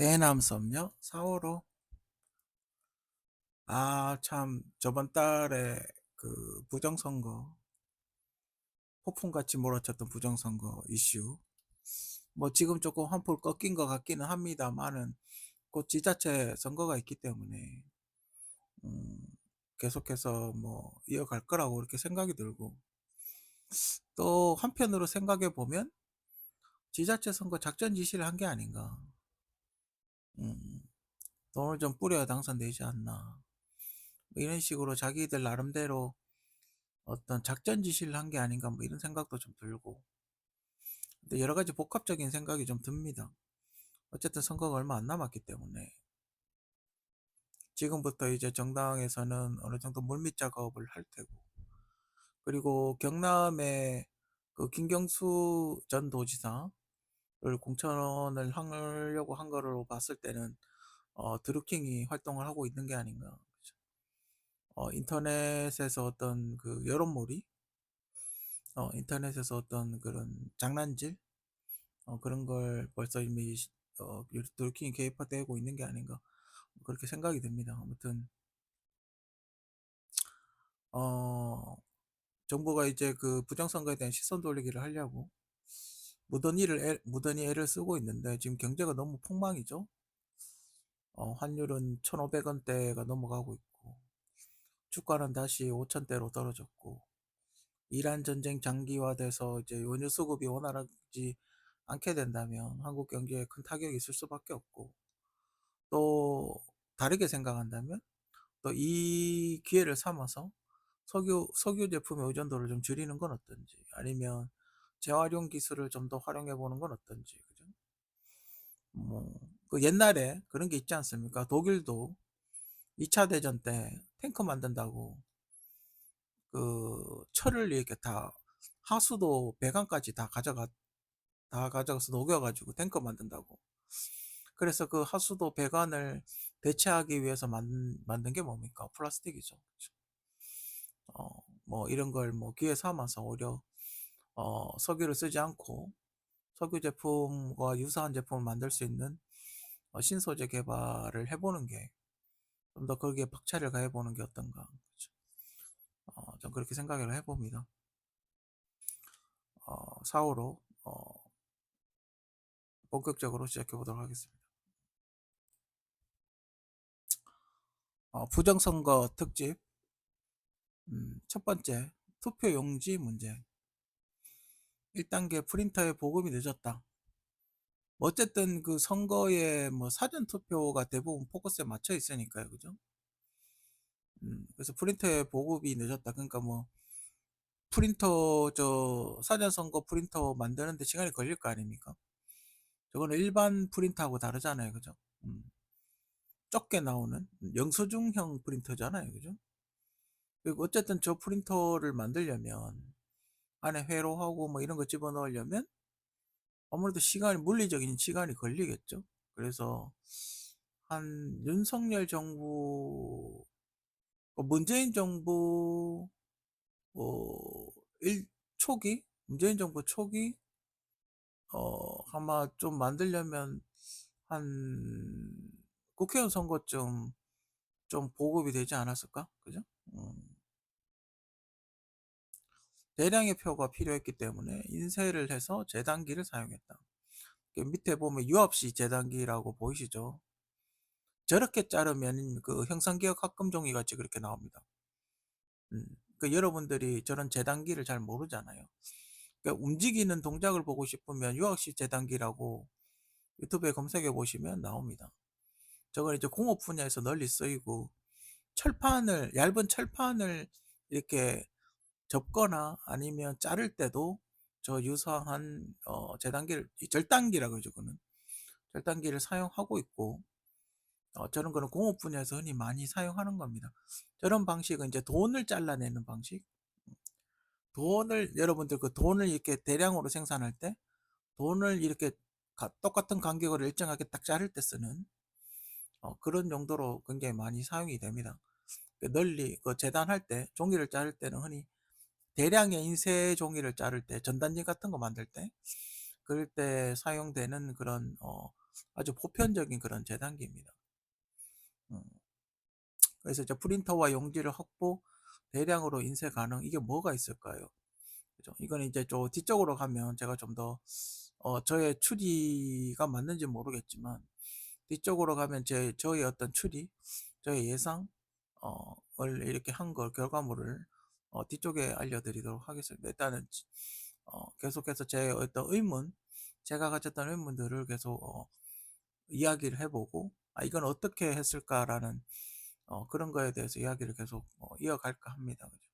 대남섬요? 4월호? 참, 저번 달에 그 부정선거, 폭풍같이 몰아쳤던 부정선거 이슈. 뭐 지금 조금 한풀 꺾인 것 같기는 합니다만은 곧 지자체 선거가 있기 때문에, 음, 계속해서 뭐 이어갈 거라고 그렇게 생각이 들고, 또 한편으로 생각해 보면 지자체 선거 작전 지시를 한 게 아닌가. 음, 돈을 좀 뿌려야 당선되지 않나. 뭐 이런 식으로 자기들 나름대로 어떤 작전 지시를 한 게 아닌가 뭐 이런 생각도 좀 들고, 근데 여러 가지 복합적인 생각이 좀 듭니다. 어쨌든 선거가 얼마 안 남았기 때문에 지금부터 이제 정당에서는 어느 정도 물밑 작업을 할 테고, 그리고 경남의 그 김경수 전 도지사를 공천을 하려고 한 거로 봤을 때는 드루킹이 활동을 하고 있는 게 아닌가. 그죠? 인터넷에서 어떤 그 여론몰이, 인터넷에서 어떤 그런 장난질, 그런 걸 벌써 이미 돌킹이 개입되고 있는 게 아닌가 그렇게 생각이 듭니다. 아무튼 어, 정부가 이제 그 부정선거에 대한 시선 돌리기를 하려고 무던히 애를 쓰고 있는데, 지금 경제가 너무 폭망이죠. 환율은 1,500원대가 넘어가고 있고, 주가는 다시 5천대로 떨어졌고, 이란 전쟁 장기화돼서 이제 원유 수급이 원활하지 않게 된다면 한국 경제에 큰 타격이 있을 수밖에 없고, 또 다르게 생각한다면 또 이 기회를 삼아서 석유 제품의 의존도를 좀 줄이는 건 어떤지, 아니면 재활용 기술을 좀 더 활용해 보는 건 어떤지. 그죠? 그 옛날에 그런 게 있지 않습니까? 독일도 2차 대전 때 탱크 만든다고 그 철을 이렇게 다 하수도 배관까지 다 가져가서 녹여가지고 탱크 만든다고. 그래서 그 하수도 배관을 대체하기 위해서 만든 게 뭡니까? 플라스틱이죠. 그죠? 뭐 이런 걸 뭐 기회 삼아서 오히려 석유를 쓰지 않고 석유 제품과 유사한 제품을 만들 수 있는 신소재 개발을 해보는 게, 좀 더 거기에 박차를 가해보는 게 어떤가. 그죠? 좀 그렇게 생각을 해봅니다. 4호로 본격적으로 시작해 보도록 하겠습니다. 부정선거 특집, 첫 번째, 투표 용지 문제. 1단계 프린터의 보급이 늦었다. 뭐 어쨌든 그 선거에 뭐 사전 투표가 대부분 포커스에 맞춰 있으니까요, 그죠? 그래서 프린터의 보급이 늦었다. 그러니까 뭐 프린터, 저 사전 선거 프린터 만드는데 시간이 걸릴 거 아닙니까? 저거는 일반 프린터하고 다르잖아요, 그죠? 적게 나오는 영수증형 프린터잖아요, 그죠? 그리고 어쨌든 저 프린터를 만들려면 안에 회로하고 뭐 이런 거 집어넣으려면 아무래도 물리적인 시간이 걸리겠죠. 그래서 한 윤석열 정부, 문재인 정부 어, 초기, 문재인 정부 초기, 아마 좀 만들려면 한 국회의원 선거쯤 좀 보급이 되지 않았을까? 그죠? 대량의 표가 필요했기 때문에 인쇄를 해서 재단기를 사용했다. 밑에 보면 유압시 재단기라고 보이시죠? 저렇게 자르면 그 형상기억 합금종이 같이 그렇게 나옵니다. 그 여러분들이 저런 재단기를 잘 모르잖아요. 그러니까 움직이는 동작을 보고 싶으면 유압시 재단기라고 유튜브에 검색해 보시면 나옵니다. 저건 이제 공업 분야에서 널리 쓰이고, 얇은 철판을 이렇게 접거나 아니면 자를 때도 저 유사한 재단기를, 절단기라고 그러죠. 그는 절단기를 사용하고 있고, 저런 거는 공업 분야에서 흔히 많이 사용하는 겁니다. 저런 방식은 이제 돈을 잘라내는 방식. 여러분들 그 돈을 이렇게 대량으로 생산할 때 돈을 이렇게 똑같은 간격으로 일정하게 딱 자를 때 쓰는 그런 용도로 굉장히 많이 사용이 됩니다. 널리 그 재단할 때, 종이를 자를 때는 흔히 대량의 인쇄 종이를 자를 때, 전단지 같은 거 만들 때, 그럴 때 사용되는 그런 아주 보편적인 그런 재단기입니다. 음. 그래서 이제 프린터와 용지를 확보, 대량으로 인쇄 가능. 이게 뭐가 있을까요? 그죠? 이거는 이제 좀 뒤쪽으로 가면 제가 좀 더 저의 추리가 맞는지 모르겠지만 뒤쪽으로 가면 저의 어떤 추리, 저의 예상 을 이렇게 한 걸 결과물을 뒤쪽에 알려드리도록 하겠습니다. 일단은 계속해서 제 어떤 의문, 제가 가졌던 의문들을 계속 이야기를 해보고, 이건 어떻게 했을까라는 그런 거에 대해서 이야기를 계속 이어갈까 합니다. 그죠?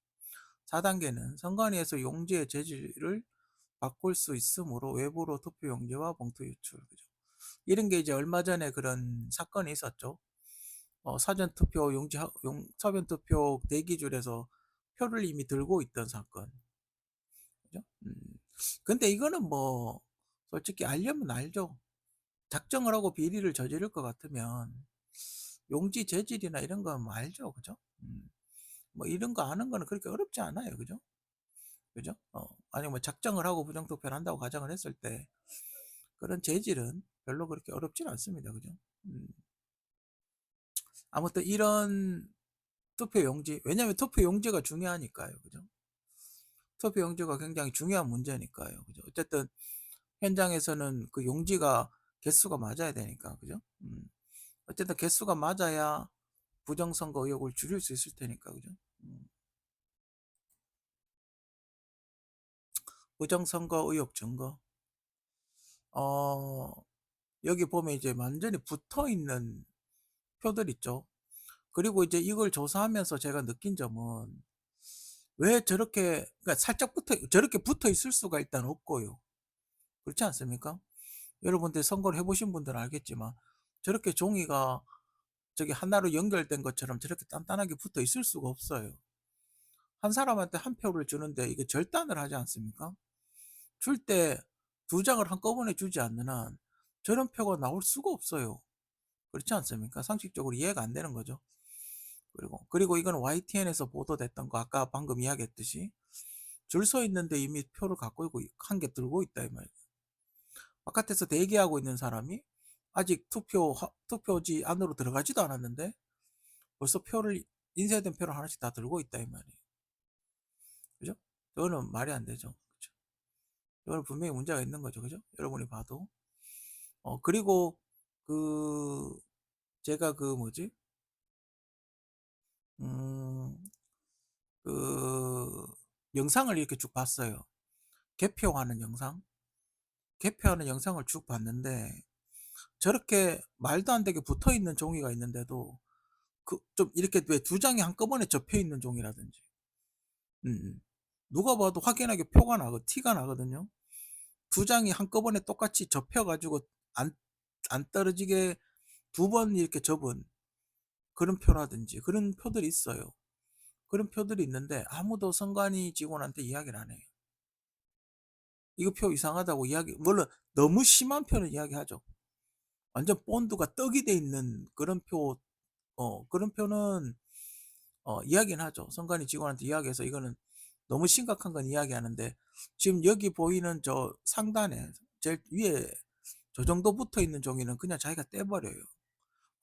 4단계는 선관위에서 용지의 재질을 바꿀 수 있으므로 외부로 투표 용지와 봉투 유출. 그죠? 이런 게 이제 얼마 전에 그런 사건이 있었죠. 사전 투표 사전 투표 대기줄에서 표를 이미 들고 있던 사건. 그죠? 근데 이거는 뭐 솔직히 알려면 알죠. 작정을 하고 비리를 저지를 것 같으면 용지 재질이나 이런 거 뭐 알죠. 그죠? 뭐 이런 거 아는 거는 그렇게 어렵지 않아요. 그죠? 그죠? 아니 뭐 작정을 하고 부정투표를 한다고 가정을 했을 때 그런 재질은 별로 그렇게 어렵진 않습니다. 그죠? 음, 아무튼 이런 투표 용지, 왜냐하면 투표 용지가 중요하니까요. 그죠? 투표 용지가 굉장히 중요한 문제니까요. 그죠? 어쨌든 현장에서는 그 용지가 개수가 맞아야 되니까. 그죠? 어쨌든 개수가 맞아야 부정선거 의혹을 줄일 수 있을 테니까. 그죠? 부정선거 의혹 증거. 어, 여기 보면 이제 완전히 붙어 있는 표들 있죠. 그리고 이제 이걸 조사하면서 제가 느낀 점은 왜 저렇게, 그러니까 살짝 저렇게 붙어 있을 수가 일단 없고요. 그렇지 않습니까? 여러분들 선거를 해보신 분들은 알겠지만 저렇게 종이가 저기 하나로 연결된 것처럼 저렇게 단단하게 붙어 있을 수가 없어요. 한 사람한테 한 표를 주는데 이게 절단을 하지 않습니까? 줄 때 두 장을 한꺼번에 주지 않는 한 저런 표가 나올 수가 없어요. 그렇지 않습니까? 상식적으로 이해가 안 되는 거죠. 그리고 이건 YTN에서 보도됐던 거, 아까 방금 이야기했듯이 줄 서 있는데 이미 표를 갖고 있고 한 개 들고 있다 이 말이에요. 바깥에서 대기하고 있는 사람이 아직 투표지 안으로 들어가지도 않았는데 벌써 인쇄된 표를 하나씩 다 들고 있다 이 말이에요. 그죠? 이거는 말이 안 되죠. 그죠? 이거는 분명히 문제가 있는 거죠. 그죠? 여러분이 봐도. 그리고 그 제가 그 뭐지? 음, 그 영상을 이렇게 쭉 봤어요. 개표하는 영상. 개표하는 영상을 쭉 봤는데 저렇게 말도 안 되게 붙어 있는 종이가 있는데도 그 좀 이렇게 왜 두 장이 한꺼번에 접혀 있는 종이라든지 음, 누가 봐도 확연하게 티가 나거든요. 두 장이 한꺼번에 똑같이 접혀 가지고 안 안 떨어지게 두 번 이렇게 접은 그런 표라든지 그런 표들이 있어요. 그런 표들이 있는데 아무도 선관위 직원한테 이야기를 안 해요. 이거 표 이상하다고 물론 너무 심한 표는 이야기하죠. 완전 본드가 떡이 돼 있는 그런 표는 이야기는 하죠. 선관위 직원한테 이야기해서 이거는 너무 심각한 건 이야기하는데 지금 여기 보이는 저 상단에 제일 위에 저 정도 붙어 있는 종이는 그냥 자기가 떼버려요.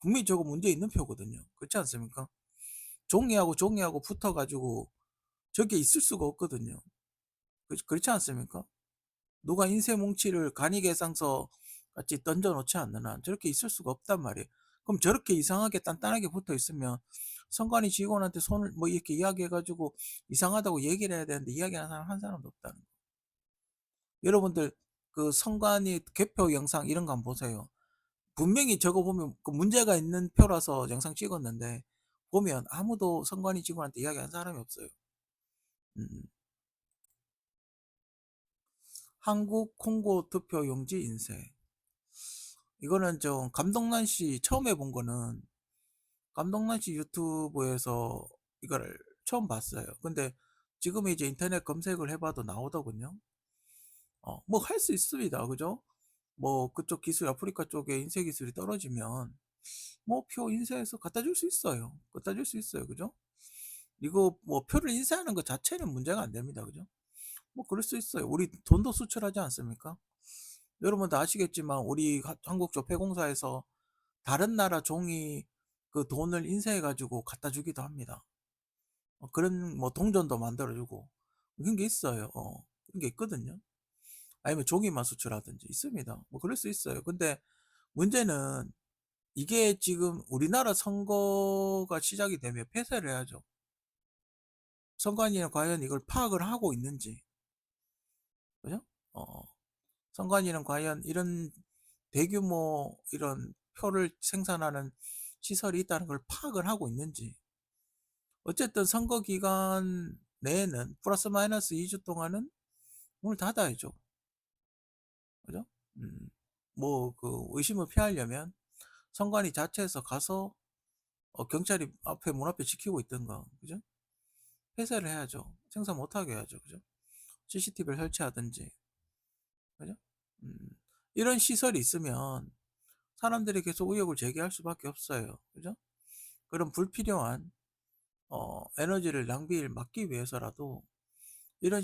분명히 저거 문제 있는 표거든요. 그렇지 않습니까? 종이하고 종이하고 붙어가지고 저게 있을 수가 없거든요. 그렇지 않습니까? 누가 인쇄 뭉치를 간이계상서 같이 던져 놓지 않는 한 저렇게 있을 수가 없단 말이에요. 그럼 저렇게 이상하게 단단하게 붙어 있으면 선관위 직원한테 손을 뭐 이렇게 이야기해가지고 이상하다고 얘기를 해야 되는데 이야기하는 사람 한 사람도 없다는 거. 여러분들 그 선관위 개표 영상 이런 거 한번 보세요. 분명히 저거 보면 그 문제가 있는 표라서 영상 찍었는데 보면 아무도 선관위 직원한테 이야기한 사람이 없어요. 음. 한국 콩고 투표 용지 인쇄. 이거는 좀 감동란 씨 처음 해본 거는 감동란 씨 유튜브에서 이거를 처음 봤어요. 근데 지금 이제 인터넷 검색을 해봐도 나오더군요. 뭐 할 수 있습니다. 그죠? 뭐 그쪽 기술, 아프리카 쪽에 인쇄 기술이 떨어지면 뭐 표 인쇄해서 갖다 줄 수 있어요. 갖다 줄 수 있어요. 그죠? 이거 뭐 표를 인쇄하는 것 자체는 문제가 안 됩니다. 그죠? 뭐 그럴 수 있어요. 우리 돈도 수출하지 않습니까? 여러분도 아시겠지만 우리 한국조폐공사에서 다른 나라 종이 그 돈을 인쇄해 가지고 갖다 주기도 합니다. 그런 뭐 동전도 만들어 주고 그런 게 있어요. 그런 게 있거든요. 아니면 종이만 수출하든지 있습니다. 뭐 그럴 수 있어요. 근데 문제는 이게 지금 우리나라 선거가 시작이 되면 폐쇄를 해야죠. 선관위는 과연 이걸 파악을 하고 있는지, 그죠? 어, 선관위는 과연 이런 대규모 이런 표를 생산하는 시설이 있다는 걸 파악을 하고 있는지. 어쨌든 선거 기간 내에는 플러스 마이너스 2주 동안은 문을 닫아야죠. 그죠? 음, 뭐 그 의심을 피하려면 선관위 자체에서 가서 경찰이 앞에 문 앞에 지키고 있든가, 그죠? 폐쇄를 해야죠. 생산 못하게 해야죠. 그죠? CCTV를 설치하든지, 그죠? 음, 이런 시설이 있으면 사람들이 계속 의혹을 제기할 수밖에 없어요. 그죠? 그런 불필요한 에너지를 낭비를 막기 위해서라도 이런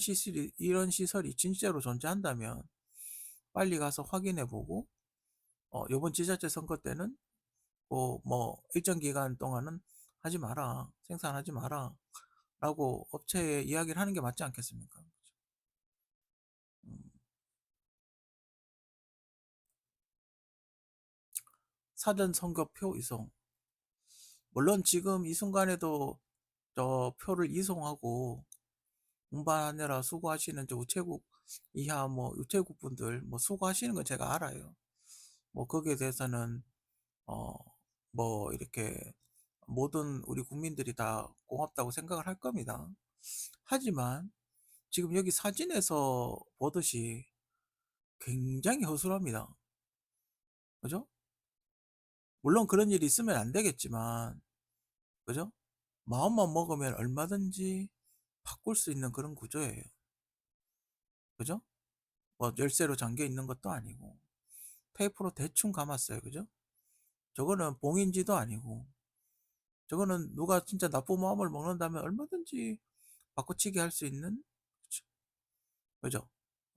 시설이 진짜로 존재한다면 빨리 가서 확인해 보고, 요번 지자체 선거 때는 뭐 일정 기간 동안은 하지 마라, 생산하지 마라 라고 업체에 이야기를 하는 게 맞지 않겠습니까? 음, 사전 선거표 이송. 물론 지금 이 순간에도 저 표를 이송하고 운반하느라 수고하시는 저 우체국 이하 뭐 우체국 분들 뭐 수고하시는 건 제가 알아요. 뭐 거기에 대해서는 어 뭐 이렇게 모든 우리 국민들이 다 고맙다고 생각을 할 겁니다. 하지만 지금 여기 사진에서 보듯이 굉장히 허술합니다. 그죠? 물론 그런 일이 있으면 안 되겠지만, 그죠? 마음만 먹으면 얼마든지 바꿀 수 있는 그런 구조예요. 그죠? 뭐 열쇠로 잠겨 있는 것도 아니고 테이프로 대충 감았어요. 그죠? 저거는 봉인지도 아니고, 저거는 누가 진짜 나쁜 마음을 먹는다면 얼마든지 바꿔치기 할 수 있는, 그죠? 그죠?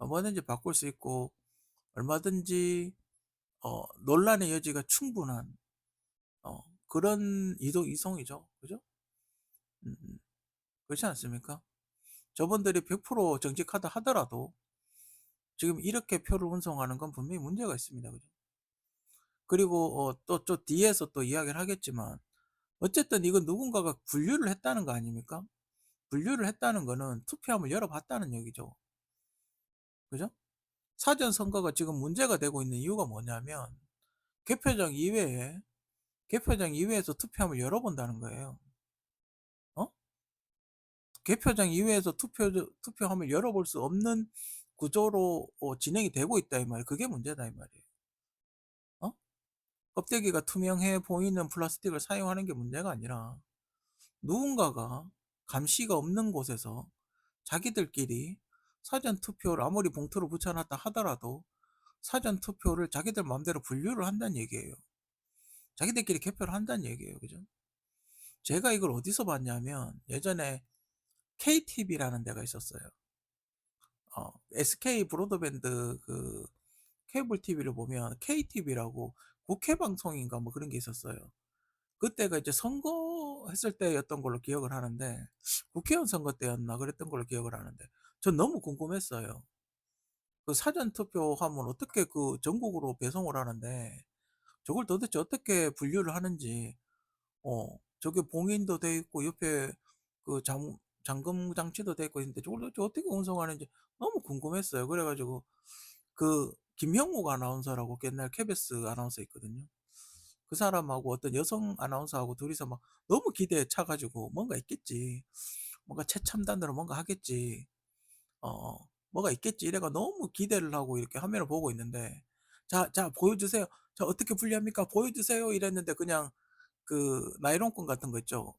뭐든지 바꿀 수 있고 얼마든지 논란의 여지가 충분한 그런 이송이죠. 그죠? 음, 그렇지 않습니까? 저분들이 100% 정직하다 하더라도 지금 이렇게 표를 운송하는 건 분명히 문제가 있습니다. 그죠? 그리고 또 뒤에서 또 이야기를 하겠지만 어쨌든 이건 누군가가 분류를 했다는 거 아닙니까? 분류를 했다는 거는 투표함을 열어봤다는 얘기죠. 그죠? 사전 선거가 지금 문제가 되고 있는 이유가 뭐냐면 개표장 이외에 개표장 이외에서 투표함을 열어본다는 거예요. 어? 개표장 이외에서 투표함을 열어볼 수 없는 구조로 진행이 되고 있다 이 말이에요. 그게 문제다 이 말이에요. 어? 껍데기가 투명해 보이는 플라스틱을 사용하는 게 문제가 아니라 누군가가 감시가 없는 곳에서 자기들끼리 사전 투표를 아무리 봉투로 붙여놨다 하더라도 사전 투표를 자기들 마음대로 분류를 한다는 얘기예요. 자기들끼리 개표를 한다는 얘기예요. 그죠? 제가 이걸 어디서 봤냐면 예전에 KTV라는 데가 있었어요. SK 브로드밴드 그 케이블 TV를 보면 KTV라고 국회 방송인가 뭐 그런 게 있었어요. 그때가 이제 선거했을 때였던 걸로 기억을 하는데 국회의원 선거 때였나 그랬던 걸로 기억을 하는데 전 너무 궁금했어요. 그 사전 투표함은 어떻게 그 전국으로 배송을 하는데 저걸 도대체 어떻게 분류를 하는지 저게 봉인도 돼 있고 옆에 그 잠금 장치도 돼 있고 있는데 저걸 도대체 어떻게 운송하는지 너무 궁금했어요. 그래가지고 그 김형욱 아나운서라고 옛날 KBS 아나운서 있거든요. 그 사람하고 어떤 여성 아나운서하고 둘이서 막 너무 기대에 차가지고 뭔가 있겠지. 뭔가 최첨단으로 뭔가 하겠지. 어, 뭐가 있겠지. 이래가 너무 기대를 하고 이렇게 화면을 보고 있는데 자, 보여주세요. 자, 어떻게 분리합니까? 보여주세요. 이랬는데 그냥 그 나이론권 같은 거 있죠.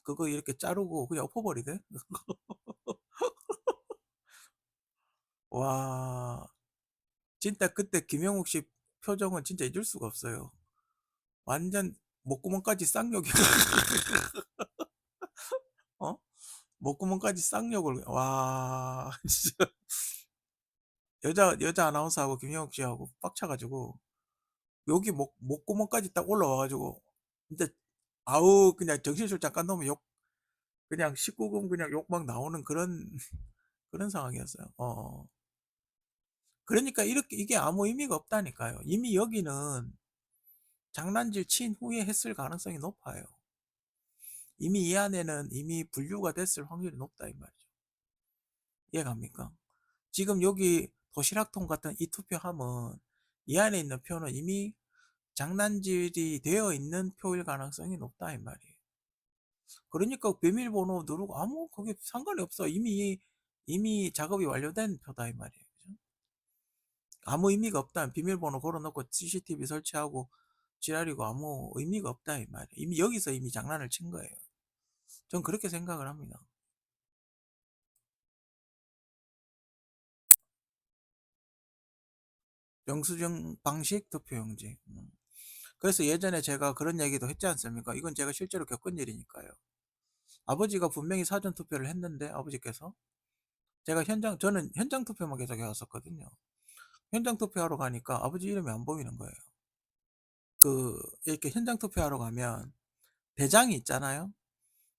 그거 이렇게 자르고 그냥 엎어버리대. 와, 진짜 그때 김영욱 씨 표정은 진짜 잊을 수가 없어요. 완전 목구멍까지 쌍욕이 어? 목구멍까지 쌍욕을 와 진짜 여자 아나운서하고 김영욱 씨하고 빡쳐 가지고 여기 목구멍까지 딱 올라와 가지고 진짜 아우 그냥 정신줄 잠깐 놓으면 욕 그냥 19금 그냥 욕 막 나오는 그런 그런 상황이었어요. 그러니까 이렇게 이게 아무 의미가 없다니까요. 이미 여기는 장난질 친 후에 했을 가능성이 높아요. 이미 이 안에는 이미 분류가 됐을 확률이 높다 이 말이죠. 이해갑니까? 지금 여기 도시락통 같은 이 투표함은 이 안에 있는 표는 이미 장난질이 되어 있는 표일 가능성이 높다 이 말이에요. 그러니까 비밀번호 누르고 아무 그게 상관이 없어. 이미 작업이 완료된 표다 이 말이에요. 그죠? 아무 의미가 없다. 비밀번호 걸어놓고 CCTV 설치하고 지랄이고 아무 의미가 없다 이 말이에요. 이미 여기서 이미 장난을 친 거예요. 전 그렇게 생각을 합니다. 영수증 방식 투표용지. 그래서 예전에 제가 그런 얘기도 했지 않습니까? 이건 제가 실제로 겪은 일이니까요. 아버지가 분명히 사전 투표를 했는데 아버지께서 저는 현장 투표만 계속 해왔었거든요. 현장 투표하러 가니까 아버지 이름이 안 보이는 거예요. 이렇게 현장 투표하러 가면 대장이 있잖아요.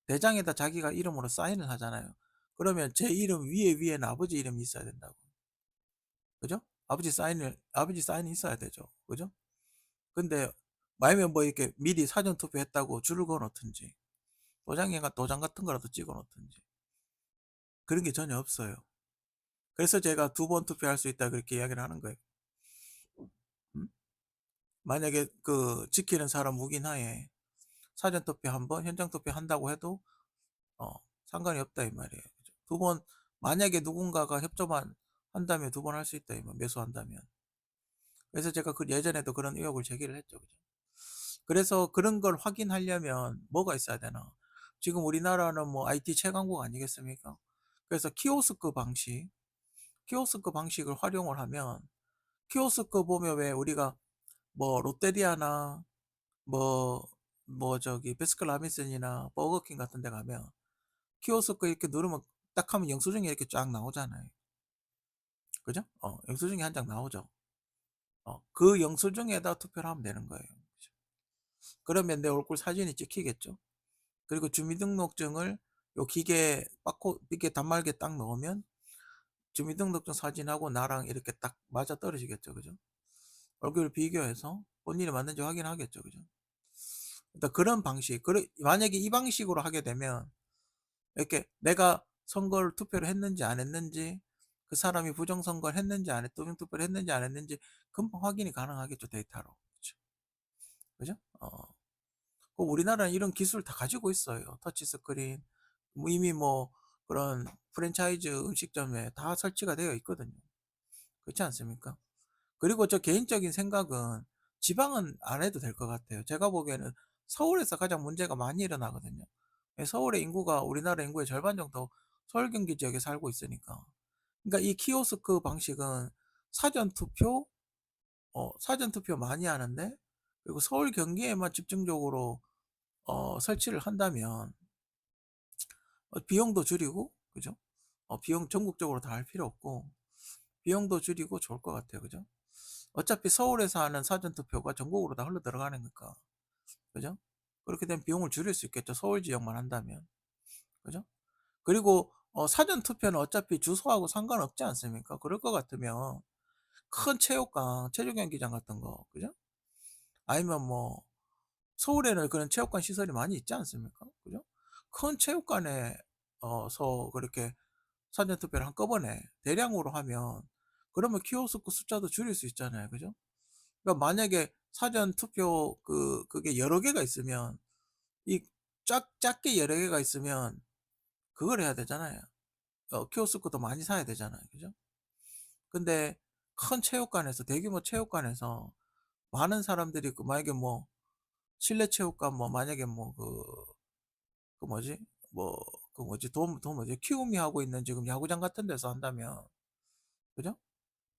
대장에다 자기가 이름으로 사인을 하잖아요. 그러면 제 이름 위에는 아버지 이름이 있어야 된다고. 그죠? 아버지 사인이 있어야 되죠. 그죠? 근데 만약에 뭐 이렇게 미리 사전 투표했다고 줄을 그어 놓든지 도장 같은 거라도 찍어 놓든지 그런 게 전혀 없어요. 그래서 제가 두 번 투표할 수 있다 그렇게 이야기를 하는 거예요. 음? 만약에 지키는 사람 묵인하에 사전 투표 한 번, 현장 투표 한다고 해도 어, 상관이 없다 이 말이에요. 두 번, 만약에 누군가가 협조만 한다면 두 번 할 수 있다 이 말, 매수한다면. 그래서 제가 예전에도 그런 의혹을 제기를 했죠. 그죠? 그래서 그런 걸 확인하려면 뭐가 있어야 되나? 지금 우리나라는 뭐 IT 최강국 아니겠습니까? 그래서 키오스크 방식을 활용을 하면 키오스크 보면 왜 우리가 뭐 롯데리아나 뭐 저기 베스킨라빈스나 버거킹 같은 데 가면 키오스크 이렇게 누르면 딱 하면 영수증이 이렇게 쫙 나오잖아요. 그죠? 영수증이 한 장 나오죠. 그 영수증에다 투표를 하면 되는 거예요. 그죠? 그러면 내 얼굴 사진이 찍히겠죠? 그리고 주민등록증을 요 기계 이게 단말기에 딱 넣으면 주민등록증 사진하고 나랑 이렇게 딱 맞아 떨어지겠죠. 그죠? 얼굴 비교해서 본인이 맞는지 확인하겠죠. 그죠? 일단 그런 방식. 만약에 이 방식으로 하게 되면 이렇게 내가 선거를 투표를 했는지 안 했는지 그 사람이 부정선거를 했는지 안 했, 부정투표를 했는지 안 했는지 금방 확인이 가능하겠죠. 데이터로. 그죠? 그죠? 우리나라는 이런 기술 다 가지고 있어요. 터치스크린. 이미 뭐 그런 프랜차이즈 음식점에 다 설치가 되어 있거든요. 그렇지 않습니까? 그리고 저 개인적인 생각은 지방은 안 해도 될 것 같아요. 제가 보기에는 서울에서 가장 문제가 많이 일어나거든요. 서울의 인구가 우리나라 인구의 절반 정도 서울 경기 지역에 살고 있으니까. 그러니까 이 키오스크 방식은 사전 투표, 사전 투표 많이 하는데 그리고 서울 경기에만 집중적으로 설치를 한다면 비용도 줄이고, 그죠? 비용 전국적으로 다 할 필요 없고 비용도 줄이고 좋을 것 같아요. 그죠? 어차피 서울에서 하는 사전투표가 전국으로 다 흘러 들어가는 거니까. 그죠? 그렇게 되면 비용을 줄일 수 있겠죠. 서울 지역만 한다면. 그죠? 그리고 사전투표는 어차피 주소하고 상관없지 않습니까? 그럴 것 같으면 큰 체육관, 체조 경기장 같은 거, 그죠? 아니면 뭐 서울에는 그런 체육관 시설이 많이 있지 않습니까? 그죠? 큰 체육관에 그렇게 사전투표를 한꺼번에 대량으로 하면 그러면 키오스크 숫자도 줄일 수 있잖아요. 그죠? 그러니까 만약에 사전 투표 그게 여러 개가 있으면 이 작게 여러 개가 있으면 그걸 해야 되잖아요. 키오스크도 많이 사야 되잖아요. 그죠? 근데 큰 체육관에서 대규모 체육관에서 많은 사람들이 만약에 뭐 실내 체육관 뭐 만약에 뭐 그 뭐지 뭐 그 뭐지 도 뭐지 키움이 하고 있는 지금 야구장 같은 데서 한다면 그죠?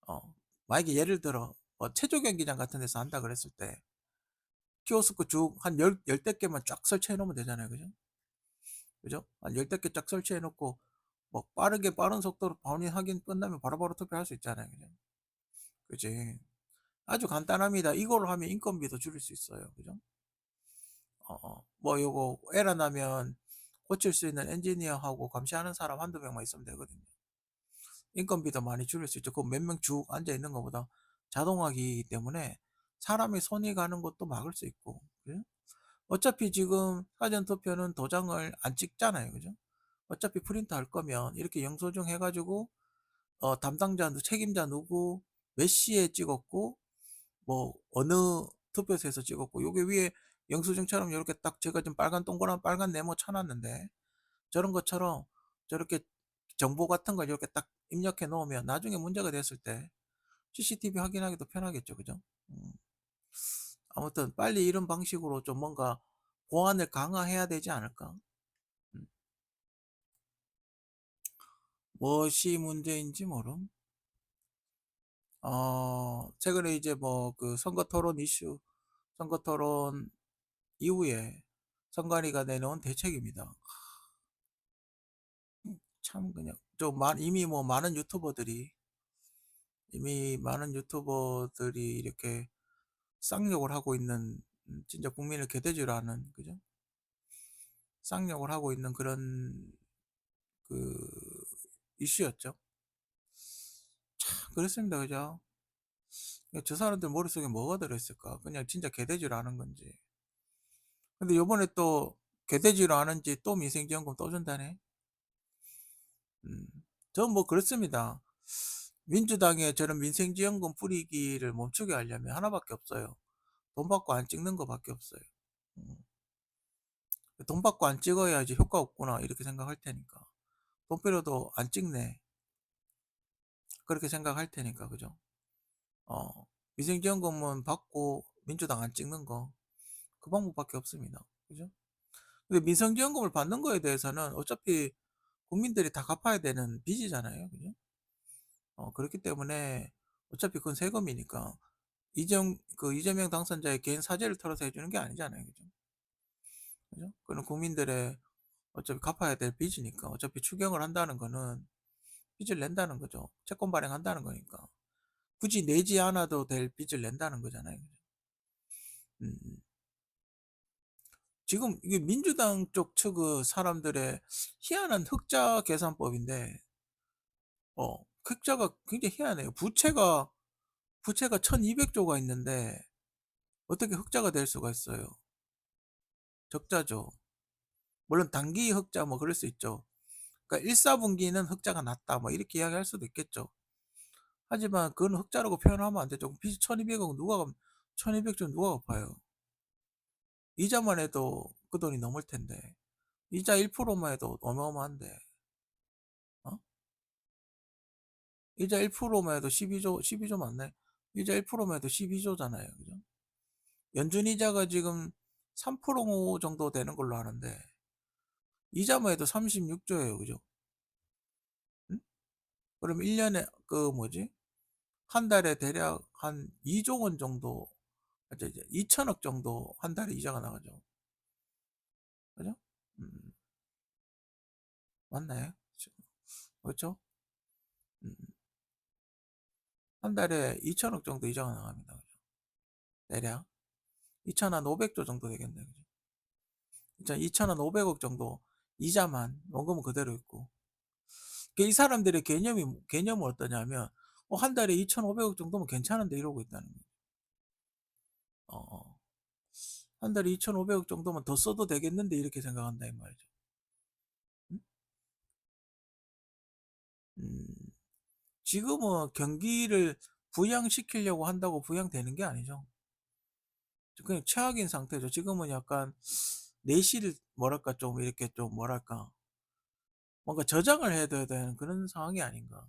어 만약에 예를 들어 체조 경기장 같은 데서 한다 그랬을 때 키오스크 쭉 한 열댓 개만 쫙 설치해 놓으면 되잖아요. 그죠? 그죠? 한 열댓 개 쫙 설치해 놓고 뭐 빠른 속도로 본인 확인 끝나면 바로바로 투표할 수 있잖아요. 그죠? 그지? 아주 간단합니다. 이걸로 하면 인건비도 줄일 수 있어요. 그죠? 뭐 요거 에러 나면 고칠 수 있는 엔지니어하고 감시하는 사람 한두 명만 있으면 되거든요. 인건비도 많이 줄일 수 있죠. 그 몇 명 쭉 앉아 있는 것보다 자동화기이기 때문에 사람이 손이 가는 것도 막을 수 있고. 그죠? 어차피 지금 사전투표는 도장을 안 찍잖아요. 그죠? 어차피 프린트 할 거면 이렇게 영수증 해가지고 담당자 책임자 누구 몇 시에 찍었고 뭐 어느 투표소에서 찍었고 요게 위에 영수증처럼 이렇게 딱 제가 지금 빨간 동그란 빨간 네모 쳐놨는데 저런 것처럼 저렇게 정보 같은 걸 이렇게 딱 입력해 놓으면 나중에 문제가 됐을 때 CCTV 확인하기도 편하겠죠. 그죠? 음, 아무튼 빨리 이런 방식으로 좀 뭔가 보안을 강화해야 되지 않을까? 음, 무엇이 문제인지 모름. 최근에 이제 뭐 그 선거 토론 이슈, 선거 토론 이후에 선관위가 내놓은 대책입니다. 참 그냥 이미 뭐 많은 유튜버들이 이렇게 쌍욕을 하고 있는 진짜 국민을 개돼지라는 그죠? 쌍욕을 하고 있는 그런 그 이슈였죠. 그렇습니다. 그죠? 저 사람들 머릿속에 뭐가 들어있을까? 그냥 진짜 개돼지라는 건지. 근데 요번에 또 개돼지로 하는지 또 민생지원금 또 준다네. 음, 전 뭐 그렇습니다. 민주당에 저런 민생지원금 뿌리기를 멈추게 하려면 하나밖에 없어요. 돈 받고 안 찍는 거밖에 없어요. 음, 돈 받고 안 찍어야 이제 효과 없구나 이렇게 생각할 테니까. 돈 필요도 안 찍네 그렇게 생각할 테니까 그죠? 민생지원금은 받고 민주당 안 찍는 거 그 방법밖에 없습니다. 그죠? 근데 민생지원금을 받는 거에 대해서는 어차피 국민들이 다 갚아야 되는 빚이잖아요. 그죠? 그렇기 때문에 어차피 그건 세금이니까 이재명 당선자의 개인 사재를 털어서 해주는 게 아니잖아요. 그죠? 그죠? 그는 국민들의 어차피 갚아야 될 빚이니까 어차피 추경을 한다는 거는 빚을 낸다는 거죠. 채권 발행한다는 거니까. 굳이 내지 않아도 될 빚을 낸다는 거잖아요. 그죠? 음, 지금 이게 민주당 쪽 측의 사람들의 희한한 흑자 계산법인데, 흑자가 굉장히 희한해요. 부채가 1200조가 있는데, 어떻게 흑자가 될 수가 있어요? 적자죠. 물론 단기 흑자 뭐 그럴 수 있죠. 그러니까 1, 4분기는 흑자가 났다 뭐 이렇게 이야기할 수도 있겠죠. 하지만 그건 흑자라고 표현하면 안 되죠. 빚이 1200억 1200조 누가 갚아요? 이자만 해도 그 돈이 넘을 텐데. 이자 1%만 해도 어마어마한데. 어? 이자 1%만 해도 12조 맞네. 이자 1%만 해도 12조잖아요. 그죠? 연준 이자가 지금 3% 정도 되는 걸로 아는데 이자만 해도 36조예요. 그죠? 응? 그럼 1년에 그 뭐지? 한 달에 대략 한 2조 원 정도, 이제 2천억 정도 한 달에 이자가 나가죠. 그죠? 음, 맞나요? 그렇죠? 음, 한 달에 2천억 정도 이자가 나갑니다. 그죠? 대략 2,500조 정도 되겠네요. 그죠? 2,500억 정도 이자만 원금은 그대로 있고. 이 사람들의 개념은 어떠냐면, 한 달에 2,500억 정도면 괜찮은데 이러고 있다는 거예요. 어, 어. 한 달에 2,500억 정도면 더 써도 되겠는데 이렇게 생각한다 이 말이죠. 음? 음, 지금은 경기를 부양시키려고 한다고 부양되는 게 아니죠. 그냥 최악인 상태죠. 지금은 약간 내실 뭐랄까 좀 이렇게 좀 뭐랄까 뭔가 저장을 해둬야 되는 그런 상황이 아닌가.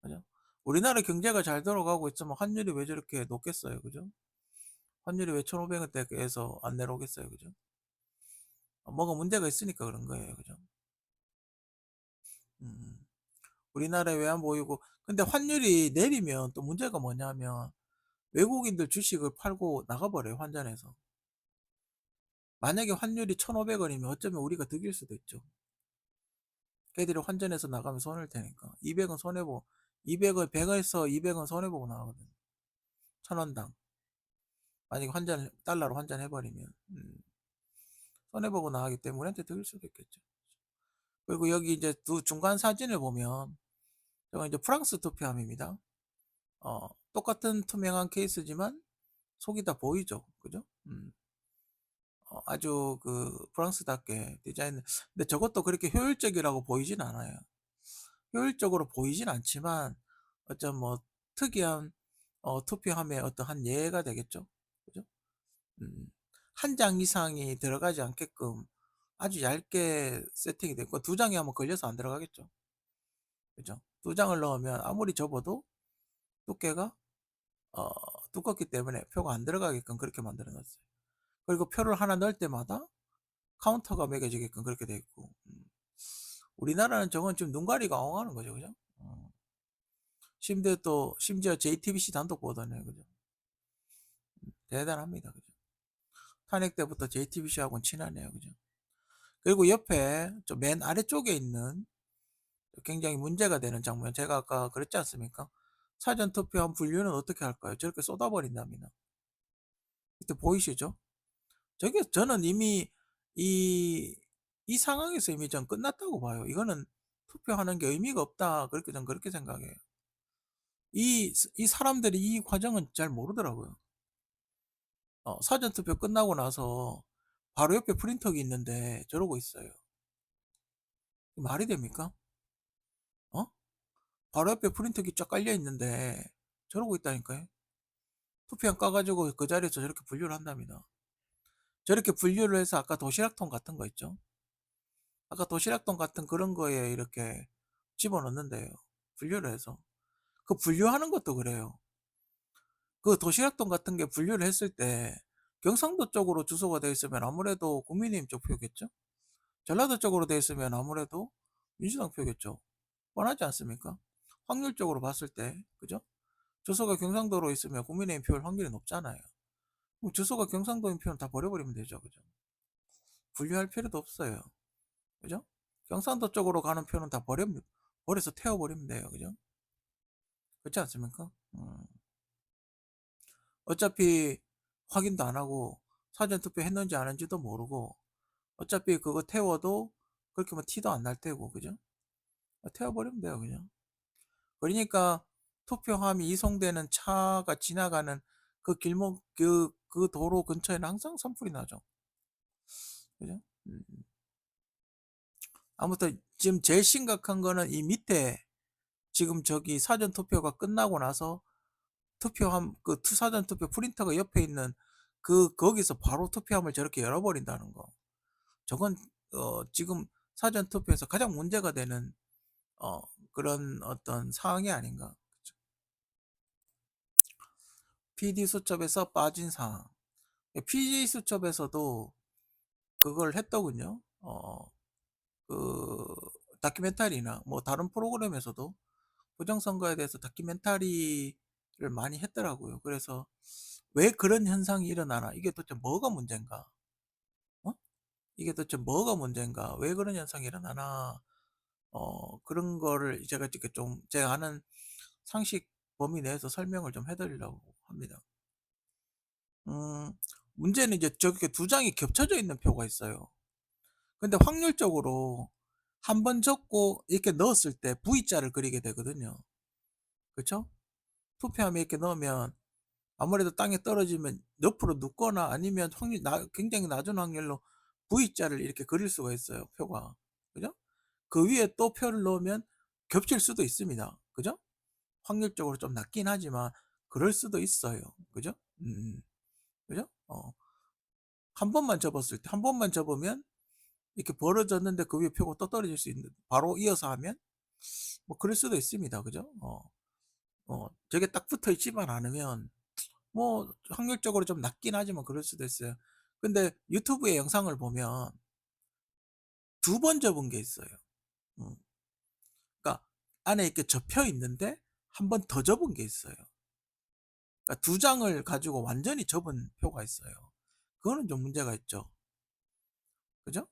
그죠? 우리나라 경제가 잘 돌아가고 있으면 환율이 왜 저렇게 높겠어요. 그죠? 환율이 왜 1,500원대에서 안 내려오겠어요. 그죠? 뭐가 문제가 있으니까 그런 거예요. 그죠? 음, 우리나라에 왜 안 보이고, 근데 환율이 내리면 또 문제가 뭐냐면 외국인들 주식을 팔고 나가버려요. 환전해서. 만약에 환율이 1,500원이면 어쩌면 우리가 득일 수도 있죠. 걔들이 환전해서 나가면 손해일 테니까. 200은 손해보고, 200을 100에서 200은 손해보고 나가거든. 1,000원당. 만약에 달러로 환전해버리면. 손해보고 나가기 때문에 한테 들 수도 있겠죠. 그리고 여기 이제 두 중간 사진을 보면, 저건 이제 프랑스 투표함입니다. 똑같은 투명한 케이스지만 속이 다 보이죠. 그죠? 아주 그 프랑스답게 디자인, 근데 저것도 그렇게 효율적이라고 보이진 않아요. 효율적으로 보이진 않지만, 어쩜 뭐, 특이한, 투표함의 어떤 한 예가 되겠죠. 그죠? 음, 한 장 이상이 들어가지 않게끔 아주 얇게 세팅이 됐고, 두 장이 한번 걸려서 안 들어가겠죠. 그죠? 두 장을 넣으면 아무리 접어도 두께가, 어, 두껍기 때문에 표가 안 들어가게끔 그렇게 만들어 놨어요. 그리고 표를 하나 넣을 때마다 카운터가 매겨지게끔 그렇게 돼 있고, 우리나라는 저건 지금 눈 가리고 엉하는 거죠. 그죠? 심지어 JTBC 단독 보도네요. 그죠? 대단합니다. 그죠? 탄핵 때부터 JTBC하고는 친하네요. 그죠? 그리고 옆에 저 맨 아래쪽에 있는 굉장히 문제가 되는 장면, 제가 아까 그랬지 않습니까? 사전투표한 분류는 어떻게 할까요? 저렇게 쏟아버린답니다. 그때 보이시죠? 저는 이미 이, 이 상황에서 이미 전 끝났다고 봐요. 이거는 투표하는 게 의미가 없다. 전 그렇게 생각해요. 이 사람들이 이 과정은 잘 모르더라고요. 사전투표 끝나고 나서 바로 옆에 프린터기 있는데 저러고 있어요. 말이 됩니까? 어? 바로 옆에 프린터기 쫙 깔려 있는데 저러고 있다니까요. 투표함 까가지고 그 자리에서 저렇게 분류를 한답니다. 저렇게 분류를 해서 아까 도시락통 같은 거 있죠? 아까 도시락통 같은 그런 거에 이렇게 집어넣는데요. 분류를 해서. 그 분류하는 것도 그래요. 그 도시락통 같은 게 분류를 했을 때 경상도 쪽으로 주소가 되어 있으면 아무래도 국민의힘 쪽 표겠죠? 전라도 쪽으로 되어 있으면 아무래도 민주당 표겠죠? 뻔하지 않습니까? 확률적으로 봤을 때, 그죠? 주소가 경상도로 있으면 국민의힘 표일 확률이 높잖아요. 그럼 주소가 경상도인 표는 다 버려버리면 되죠, 그죠? 분류할 필요도 없어요, 그죠? 경상도 쪽으로 가는 표는 다 버려서 태워버리면 돼요, 그죠? 그렇지 않습니까? 어차피 확인도 안 하고 사전투표 했는지 안 했는지도 모르고 어차피 그거 태워도 그렇게 뭐 티도 안 날 테고, 그죠? 태워버리면 돼요, 그냥. 그러니까 투표함이 이송되는 차가 지나가는 그 길목, 그 도로 근처에는 항상 산불이 나죠. 그죠? 아무튼 지금 제일 심각한 거는 이 밑에, 지금 저기 사전투표가 끝나고 나서 투표함, 그 사전투표 프린터가 옆에 있는 거기서 바로 투표함을 저렇게 열어버린다는 거. 저건, 지금 사전투표에서 가장 문제가 되는, 어, 그런 어떤 상황이 아닌가. PD 수첩에서 빠진 상황. PD 수첩에서도 그걸 했더군요. 그 다큐멘터리나 뭐 다른 프로그램에서도 부정선거에 대해서 다큐멘터리를 많이 했더라고요. 그래서 왜 그런 현상이 일어나나? 이게 도대체 뭐가 문제인가? 어? 이게 도대체 뭐가 문제인가? 왜 그런 현상이 일어나나? 그런 거를 제가 이렇게 좀 제가 아는 상식 범위 내에서 설명을 좀 해드리려고 합니다. 문제는 이제 저렇게 두 장이 겹쳐져 있는 표가 있어요. 근데 확률적으로 한 번 적고 이렇게 넣었을 때 V자를 그리게 되거든요. 그렇죠? 투표함에 이렇게 넣으면 아무래도 땅에 떨어지면 옆으로 눕거나 아니면 굉장히 낮은 확률로 V자를 이렇게 그릴 수가 있어요, 표가. 그죠? 그 위에 또 표를 넣으면 겹칠 수도 있습니다. 그죠? 확률적으로 좀 낮긴 하지만 그럴 수도 있어요. 그죠? 그죠? 한 번만 접었을 때, 한 번만 접으면 이렇게 벌어졌는데 그 위에 표가 또 떨어질 수 있는, 바로 이어서 하면 뭐 그럴 수도 있습니다. 그죠? 저게 딱 붙어 있지만 않으면 뭐 확률적으로 좀 낮긴 하지만 그럴 수도 있어요. 근데 유튜브의 영상을 보면 두 번 접은 게 있어요. 음. 그러니까 안에 이렇게 접혀 있는데 한 번 더 접은 게 있어요. 그러니까 두 장을 가지고 완전히 접은 표가 있어요. 그거는 좀 문제가 있죠. 그죠?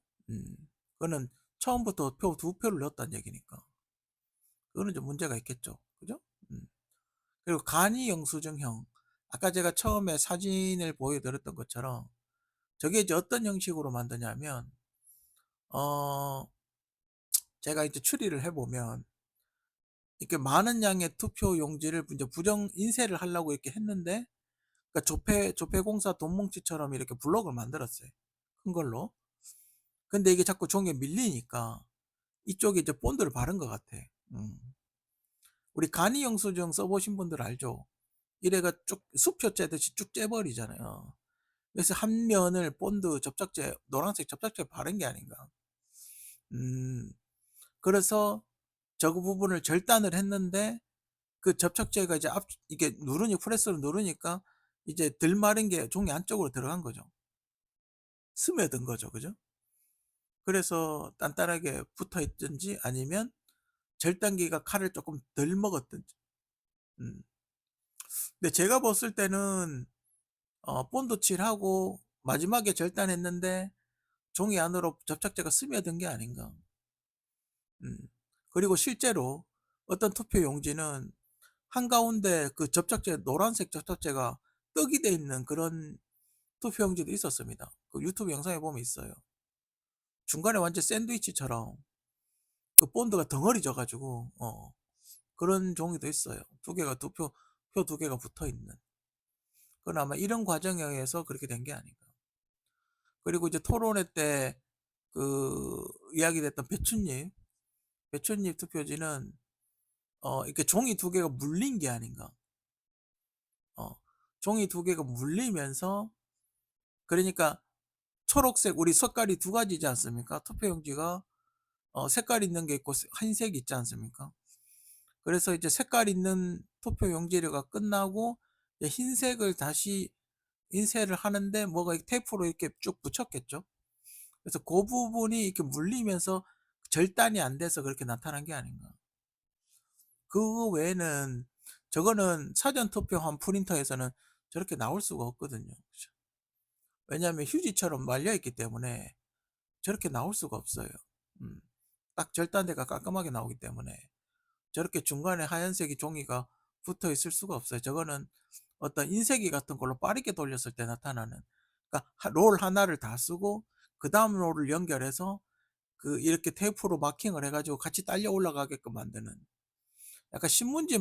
그거는 처음부터 표 두 표를 넣었다는 얘기니까. 그거는 좀 문제가 있겠죠. 그죠? 음. 그리고 간이 영수증형. 아까 제가 처음에 사진을 보여드렸던 것처럼 저게 이제 어떤 형식으로 만드냐면 어 제가 이제 추리를 해 보면 이렇게 많은 양의 투표 용지를 이제 부정 인쇄를 하려고 이렇게 했는데 그러니까 조폐공사 돈뭉치처럼 이렇게 블록을 만들었어요, 큰 걸로. 근데 이게 자꾸 종이에 밀리니까 이쪽에 이제 본드를 바른 것 같아. 음. 우리 간이 영수증 써 보신 분들 알죠? 이래가 쭉 수표 째듯이 쭉 째버리잖아요. 그래서 한 면을 본드 접착제 노란색 접착제 바른 게 아닌가. 음. 그래서 저 부분을 절단을 했는데 그 접착제가 이제 이게 프레스로 누르니까 이제 덜 마른 게 종이 안쪽으로 들어간 거죠. 스며든 거죠. 그죠? 그래서 단단하게 붙어 있든지 아니면 절단기가 칼을 조금 덜 먹었든지. 음. 근데 제가 봤을 때는 본드 칠하고 마지막에 절단했는데 종이 안으로 접착제가 스며든 게 아닌가. 음. 그리고 실제로 어떤 투표 용지는 한가운데 그 접착제 노란색 접착제가 떡이 돼 있는 그런 투표 용지도 있었습니다. 그 유튜브 영상에 보면 있어요. 중간에 완전 샌드위치처럼 그 본드가 덩어리 져 가지고 그런 종이도 있어요. 두 개가 표 두 개가 붙어 있는. 그건 아마 이런 과정에 의해서 그렇게 된 게 아닌가. 그리고 이제 토론회 때 그 이야기됐던 배춧잎 투표지는 이렇게 종이 두 개가 물린 게 아닌가. 어, 종이 두 개가 물리면서 그러니까 초록색 우리 색깔이 두 가지지 않습니까? 투표용지가 색깔 있는 게 있고 흰색이 있지 않습니까? 그래서 이제 색깔 있는 투표용지가 끝나고 이제 흰색을 다시 인쇄를 하는데 뭐가 테이프로 이렇게 쭉 붙였겠죠. 그래서 그 부분이 이렇게 물리면서 절단이 안 돼서 그렇게 나타난 게 아닌가. 그거 외에는 저거는 사전 투표한 프린터에서는 저렇게 나올 수가 없거든요. 그죠? 왜냐하면 휴지처럼 말려 있기 때문에 저렇게 나올 수가 없어요. 음. 딱 절단대가 깔끔하게 나오기 때문에 저렇게 중간에 하얀색이 종이가 붙어 있을 수가 없어요. 저거는 어떤 인쇄기 같은 걸로 빠르게 돌렸을 때 나타나는 그러니까 롤 하나를 다 쓰고 그 다음 롤을 연결해서 그 이렇게 테이프로 마킹을 해가지고 같이 딸려 올라가게끔 만드는 약간 신문지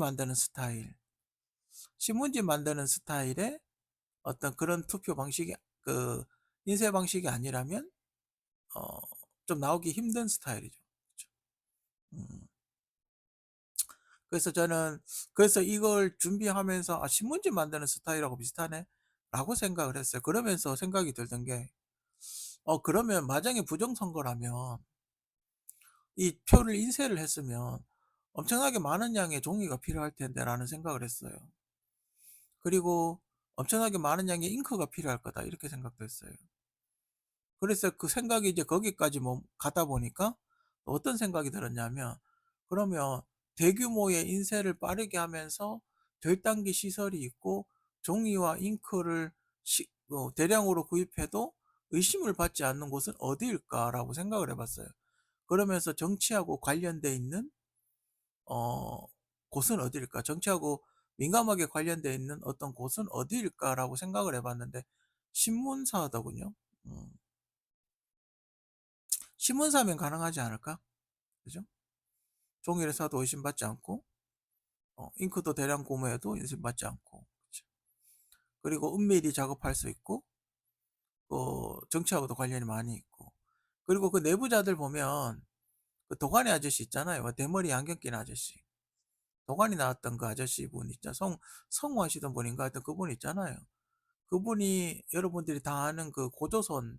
만드는 스타일의 어떤 그런 투표 방식이 그 인쇄 방식이 아니라면 어, 좀 나오기 힘든 스타일이죠. 그쵸? 음. 그래서 저는 그래서 이걸 준비하면서 '아 신문지 만드는 스타일하고 비슷하네.' 라고 생각을 했어요. 그러면서 생각이 들던 게 그러면 만약에 부정선거라면 이 표를 인쇄를 했으면 엄청나게 많은 양의 종이가 필요할 텐데.'라는 생각을 했어요. 그리고 '엄청나게 많은 양의 잉크가 필요할 거다.' 이렇게 생각도 했어요. 그래서 그 생각이 이제 거기까지 뭐 가다 보니까 어떤 생각이 들었냐면 그러면 대규모의 인쇄를 빠르게 하면서 절단기 시설이 있고 종이와 잉크를 대량으로 구입해도 의심을 받지 않는 곳은 어디일까라고 생각을 해봤어요. 그러면서 정치하고 관련돼 있는 어, 곳은 어디일까? 정치하고 민감하게 관련돼 있는 어떤 곳은 어디일까라고 생각을 해봤는데 신문사더군요. 음. 신문사면 가능하지 않을까? 그죠? 종이를 사도 의심받지 않고, 잉크도 대량 구매해도 의심받지 않고, 그죠? 그리고 은밀히 작업할 수 있고, 정치하고도 관련이 많이 있고, 그리고 그 내부자들 보면 그 도가니 아저씨 있잖아요. 대머리 안경 낀 아저씨. 도가니 나왔던 그 아저씨 분 있잖아요. 성우하시던 분인가 하여튼 그분 있잖아요. 그분이 여러분들이 다 아는 그 고조선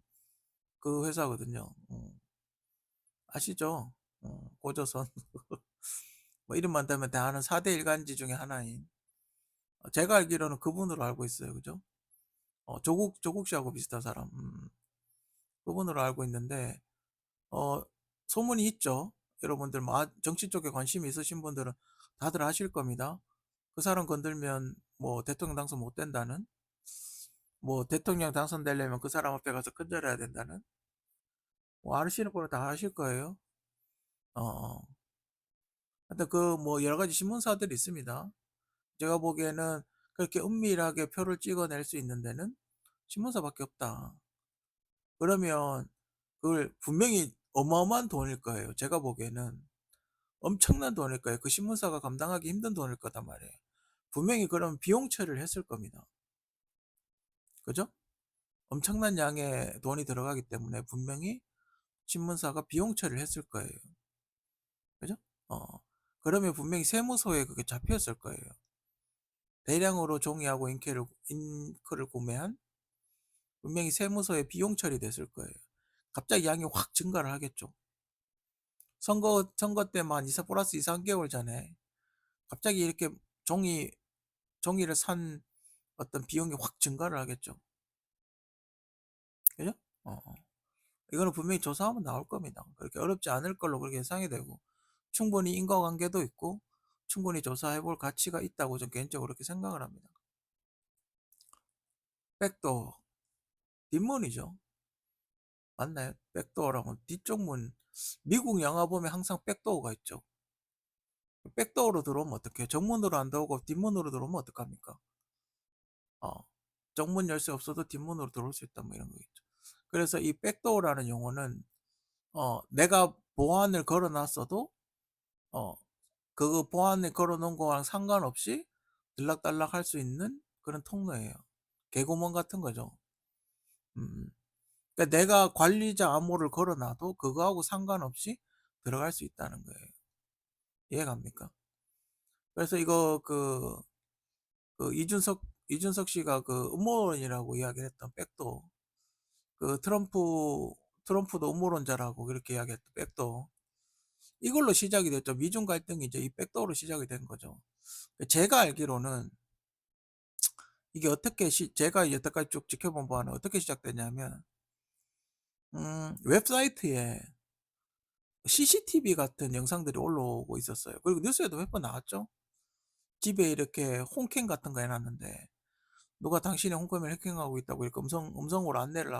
그 회사거든요. 아시죠? 고조선. 뭐 이름만 대면 다 아는 4대 일간지 중에 하나인 제가 알기로는 그분으로 알고 있어요. 그죠? 조국 씨하고 비슷한 사람. 그분으로 알고 있는데 어 소문이 있죠. 여러분들 뭐 정치 쪽에 관심이 있으신 분들은 다들 아실 겁니다. 그 사람 건들면 뭐 대통령 당선 못 된다는 뭐 대통령 당선되려면 그 사람 앞에 가서 큰절해야 된다는 뭐 아시는 분은 다 아실 거예요. 어. 하여튼 그 뭐 여러 가지 신문사들이 있습니다. 제가 보기에는 그렇게 은밀하게 표를 찍어낼 수 있는 데는 신문사밖에 없다. 그러면 그걸 분명히 어마어마한 돈일 거예요. 제가 보기에는 엄청난 돈일 거예요. 그 신문사가 감당하기 힘든 돈일 거단 말이에요. 분명히 그런 비용 처리를 했을 겁니다. 그죠? 엄청난 양의 돈이 들어가기 때문에 분명히 신문사가 비용 처리를 했을 거예요. 그죠? 어. 그러면 분명히 세무서에 그게 잡혔을 거예요. 대량으로 종이하고 잉크를 구매한 분명히 세무서에 비용 처리됐을 거예요. 갑자기 양이 확 증가를 하겠죠. 선거 때만 플러스 2, 3개월 전에 갑자기 이렇게 종이, 종이를 산 어떤 비용이 확 증가를 하겠죠. 그죠? 어. 이거는 분명히 조사하면 나올 겁니다. 그렇게 어렵지 않을 걸로 그렇게 예상이 되고, 충분히 인과관계도 있고, 충분히 조사해 볼 가치가 있다고 저는 개인적으로 그렇게 생각을 합니다. 백도어, 뒷문이죠. 맞나요? 백도어라고 뒤쪽 문. 미국 영화 보면 항상 백도어가 있죠. 백도어로 들어오면 어떡해요? 정문으로 안 들어오고 뒷문으로 들어오면 어떡합니까? 어, 정문 열쇠 없어도 뒷문으로 들어올 수 있다 뭐 이런 거겠죠. 그래서 이 백도어라는 용어는 내가 보안을 걸어놨어도 어, 그 보안을 걸어놓은 거랑 상관없이 들락달락 할 수 있는 그런 통로예요. 개구멍 같은 거죠. 음. 그러니까 내가 관리자 암호를 걸어놔도 그거하고 상관없이 들어갈 수 있다는 거예요. 이해갑니까? 그래서 이거 그 이준석 씨가 그 음모론이라고 이야기를 했던 백도, 그 트럼프도 음모론자라고 그렇게 이야기했던 백도, 이걸로 시작이 됐죠. 미중 갈등이 이제 이 백도로 시작이 된 거죠. 제가 알기로는 이게 제가 여태까지 쭉 지켜본 바는 어떻게 시작됐냐면, 웹사이트에 CCTV 같은 영상들이 올라오고 있었어요. 그리고 뉴스에도 몇 번 나왔죠. 집에 이렇게 홈캠 같은 거 해놨는데 누가 당신의 홈캠을 해킹하고 있다고 이렇게 음성으로 안내를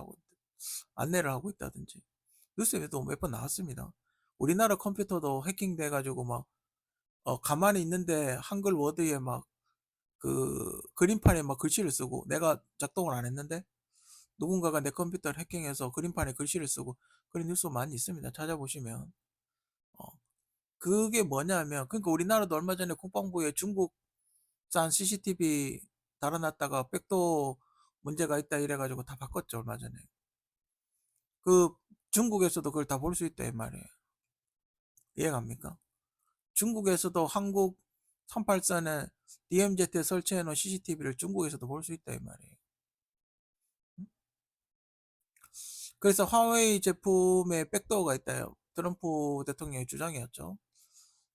하고 있다든지 뉴스에도 몇 번 나왔습니다. 우리나라 컴퓨터도 해킹돼 가지고 막 가만히 있는데 한글 워드에 막 그 그림판에 막 글씨를 쓰고, 내가 작동을 안 했는데 누군가가 내 컴퓨터를 해킹해서 그림판에 글씨를 쓰고, 그런 뉴스 많이 있습니다. 찾아보시면. 어, 그게 뭐냐면, 그러니까 우리나라도 얼마 전에 국방부에 중국산 CCTV 달아놨다가 백도 문제가 있다 이래가지고 다 바꿨죠, 얼마 전에. 그 중국에서도 그걸 다 볼 수 있다 이 말이에요. 이해갑니까? 중국에서도 한국 384에 DMZ에 설치해 놓은 CCTV를 중국에서도 볼 수 있다 이 말이에요. 그래서 화웨이 제품에 백도어가 있다요. 트럼프 대통령의 주장이었죠.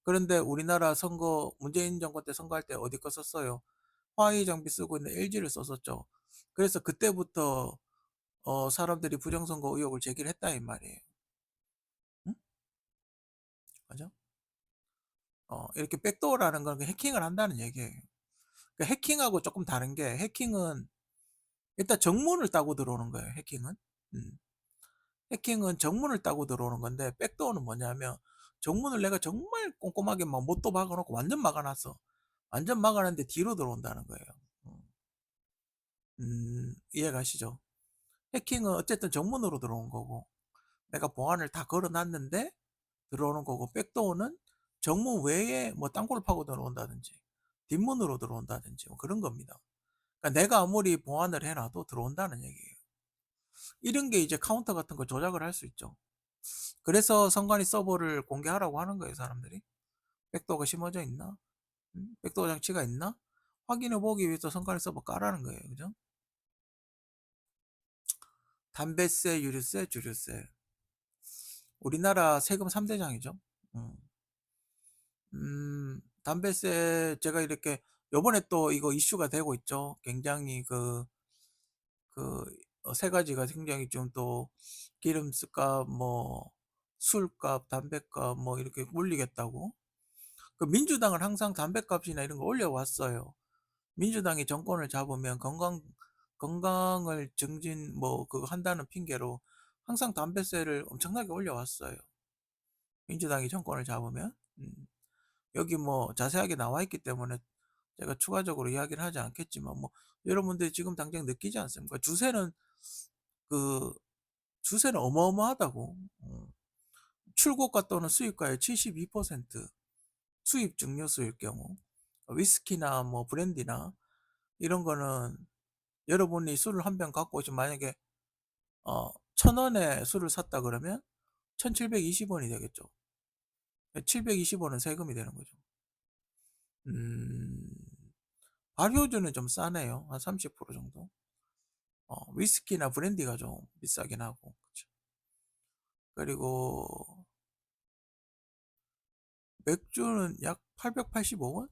그런데 우리나라 문재인 정권 때 선거할 때 어디 거 썼어요? 화웨이 장비 쓰고 있는 LG를 썼었죠. 그래서 그때부터 사람들이 부정선거 의혹을 제기를 했다 이 말이에요. 응? 맞아? 이렇게 백도어라는 건 해킹을 한다는 얘기예요. 그러니까 해킹하고 조금 다른 게, 해킹은 일단 정문을 따고 들어오는 거예요. 해킹은. 음. 해킹은 정문을 따고 들어오는 건데, 백도어는 뭐냐면 정문을 내가 정말 꼼꼼하게 막 못도 박아놓고 완전 막아놨어. 완전 막아놨는데 뒤로 들어온다는 거예요. 이해가시죠? 해킹은 어쨌든 정문으로 들어온 거고, 내가 보안을 다 걸어놨는데 들어오는 거고, 백도어는 정문 외에 뭐 땅굴을 파고 들어온다든지 뒷문으로 들어온다든지 뭐 그런 겁니다. 그러니까 내가 아무리 보안을 해놔도 들어온다는 얘기예요. 이런 게 이제 카운터 같은 거 조작을 할 수 있죠. 그래서 선관위 서버를 공개하라고 하는 거예요, 사람들이. 백도어가 심어져 있나? 백도어 장치가 있나? 확인해 보기 위해서 선관위 서버 까라는 거예요. 그죠? 담배세, 유류세, 주류세. 우리나라 세금 3대장이죠. 음, 담배세, 제가 이렇게 요번에 또 이거 이슈가 되고 있죠. 굉장히 세 가지가 굉장히 좀 또 기름값, 뭐 술값, 담배값 뭐 이렇게 올리겠다고. 그 민주당은 항상 담배값이나 이런 거 올려왔어요. 민주당이 정권을 잡으면 건강을 증진 뭐 그거 한다는 핑계로 항상 담배세를 엄청나게 올려왔어요. 민주당이 정권을 잡으면. 여기 뭐 자세하게 나와 있기 때문에 제가 추가적으로 이야기를 하지 않겠지만, 뭐 여러분들이 지금 당장 느끼지 않습니까? 그 주세는 어마어마하다고. 출고가 또는 수입가의 72% 수입 증류수일 경우, 위스키나 뭐 브랜디나 이런 거는 여러분이 술을 한 병 갖고 오시면, 만약에 1,000원에 술을 샀다 그러면 1,720원이 되겠죠. 720원은 세금이 되는 거죠. 음, 발효주는 좀 싸네요. 한 30% 정도. 위스키나 브랜디가 좀 비싸긴 하고. 그쵸. 그리고 맥주는 약 885원?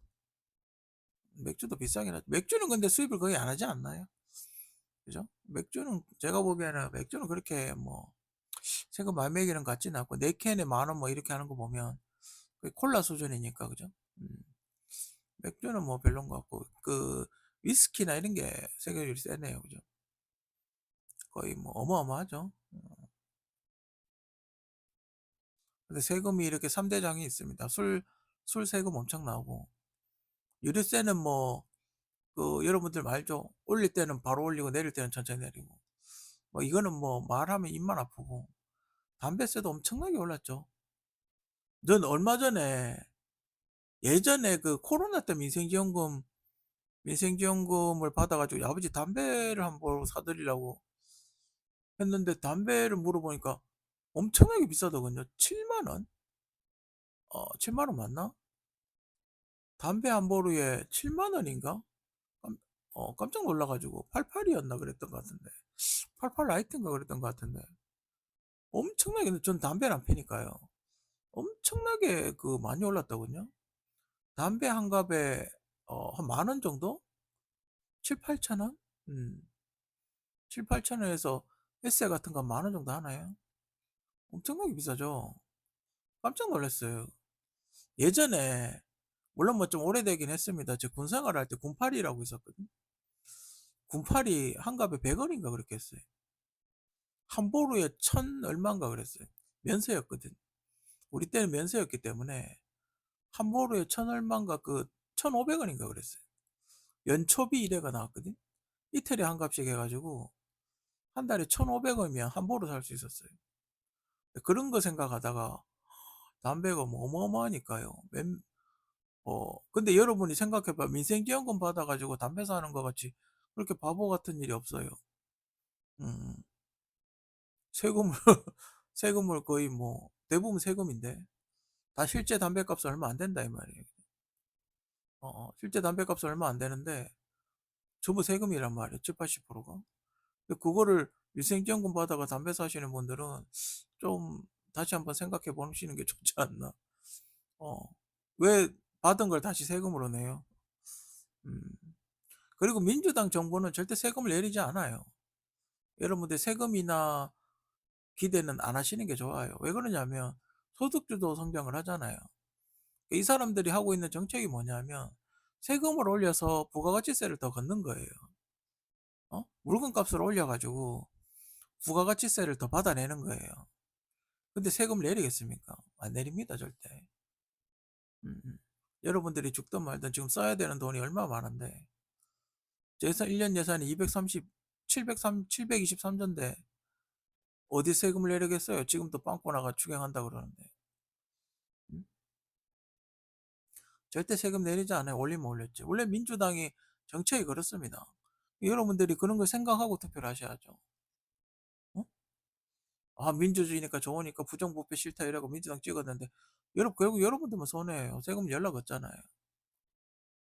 맥주도 비싸긴 하죠. 맥주는 근데 수입을 거의 안 하지 않나요? 그죠? 맥주는 제가 보기에는 맥주는 그렇게 뭐 세금 많이 매기는 것 같지는 않고, 4캔에 10,000원 뭐 이렇게 하는 거 보면 거의 콜라 수준이니까. 그죠? 음, 맥주는 뭐 별론 것 같고, 위스키나 이런 게 세금률이 세네요. 그죠? 거의 뭐 어마어마하죠. 근데 세금이 이렇게 3대장이 있습니다. 술 세금 엄청 나오고, 유류세는 뭐 여러분들 알죠? 올릴 때는 바로 올리고 내릴 때는 천천히 내리고, 뭐 이거는 뭐 말하면 입만 아프고. 담배세도 엄청나게 올랐죠. 전 얼마 전에, 예전에 그 코로나 때 민생지원금을 받아가지고 아버지 담배를 한번 사드리려고 했는데, 담배를 물어보니까 엄청나게 비싸더군요. 7만 원? 7만 원 맞나? 담배 한 보루에 7만 원인가? 깜짝 놀라가지고 88이었나 그랬던 것 같은데, 88 라이트인가 그랬던 것 같은데, 엄청나게. 근데 전 담배를 안 피니까요. 엄청나게 많이 올랐더군요. 담배 한 갑에 한 10,000원 정도? 7, 8천 원? 7, 8천 원에서 에세 같은 거 10,000원 정도 하나요? 엄청나게 비싸죠. 깜짝 놀랐어요. 예전에, 물론 뭐 좀 오래되긴 했습니다. 제 군생활 할 때 군팔이라고 있었거든. 군팔이 한 갑에 100원인가 그렇게 했어요. 한 보루에 천 얼마인가 그랬어요. 면세였거든. 우리 때는 면세였기 때문에 한 보루에 천 얼마인가, 1,500원인가 그랬어요. 연초비 이래가 나왔거든. 이태리 한 값씩 해가지고 한 달에 1,500원이면 한 보루 살 수 있었어요. 그런 거 생각하다가 담배가 뭐 어마어마하니까요. 근데 여러분이 생각해봐. 민생지원금 받아가지고 담배 사는 거 같이 그렇게 바보 같은 일이 없어요. 음, 세금을, 세금을 거의 뭐, 대부분 세금인데, 다 실제 담배값은 얼마 안 된다, 이 말이에요. 실제 담배값은 얼마 안 되는데, 전부 세금이란 말이에요. 7, 80%가. 그거를 민생지원금 받아가 담배 사시는 분들은 좀 다시 한번 생각해 보시는 게 좋지 않나. 어, 왜 받은 걸 다시 세금으로 내요? 음, 그리고 민주당 정부는 절대 세금을 내리지 않아요. 여러분들 세금이나 기대는 안 하시는 게 좋아요. 왜 그러냐면 소득주도 성장을 하잖아요. 이 사람들이 하고 있는 정책이 뭐냐면 세금을 올려서 부가가치세를 더 걷는 거예요. 물건값을 올려가지고 부가가치세를 더 받아내는 거예요. 근데 세금을 내리겠습니까? 안 내립니다, 절대. 음, 음. 여러분들이 죽든 말든 지금 써야 되는 돈이 얼마 많은데, 예산 1년 예산이 723조인데 어디 세금을 내리겠어요? 지금도 빵꾸 나가 추경한다 그러는데. 음? 절대 세금 내리지 않아요. 올리면 올렸지. 원래 민주당이 정책이 그렇습니다. 여러분들이 그런 걸 생각하고 투표를 하셔야죠. 어? 민주주의니까 좋으니까 부정부패 싫다 이라고 민주당 찍었는데, 결국 여러분들만 손해예요. 세금 연락 없잖아요.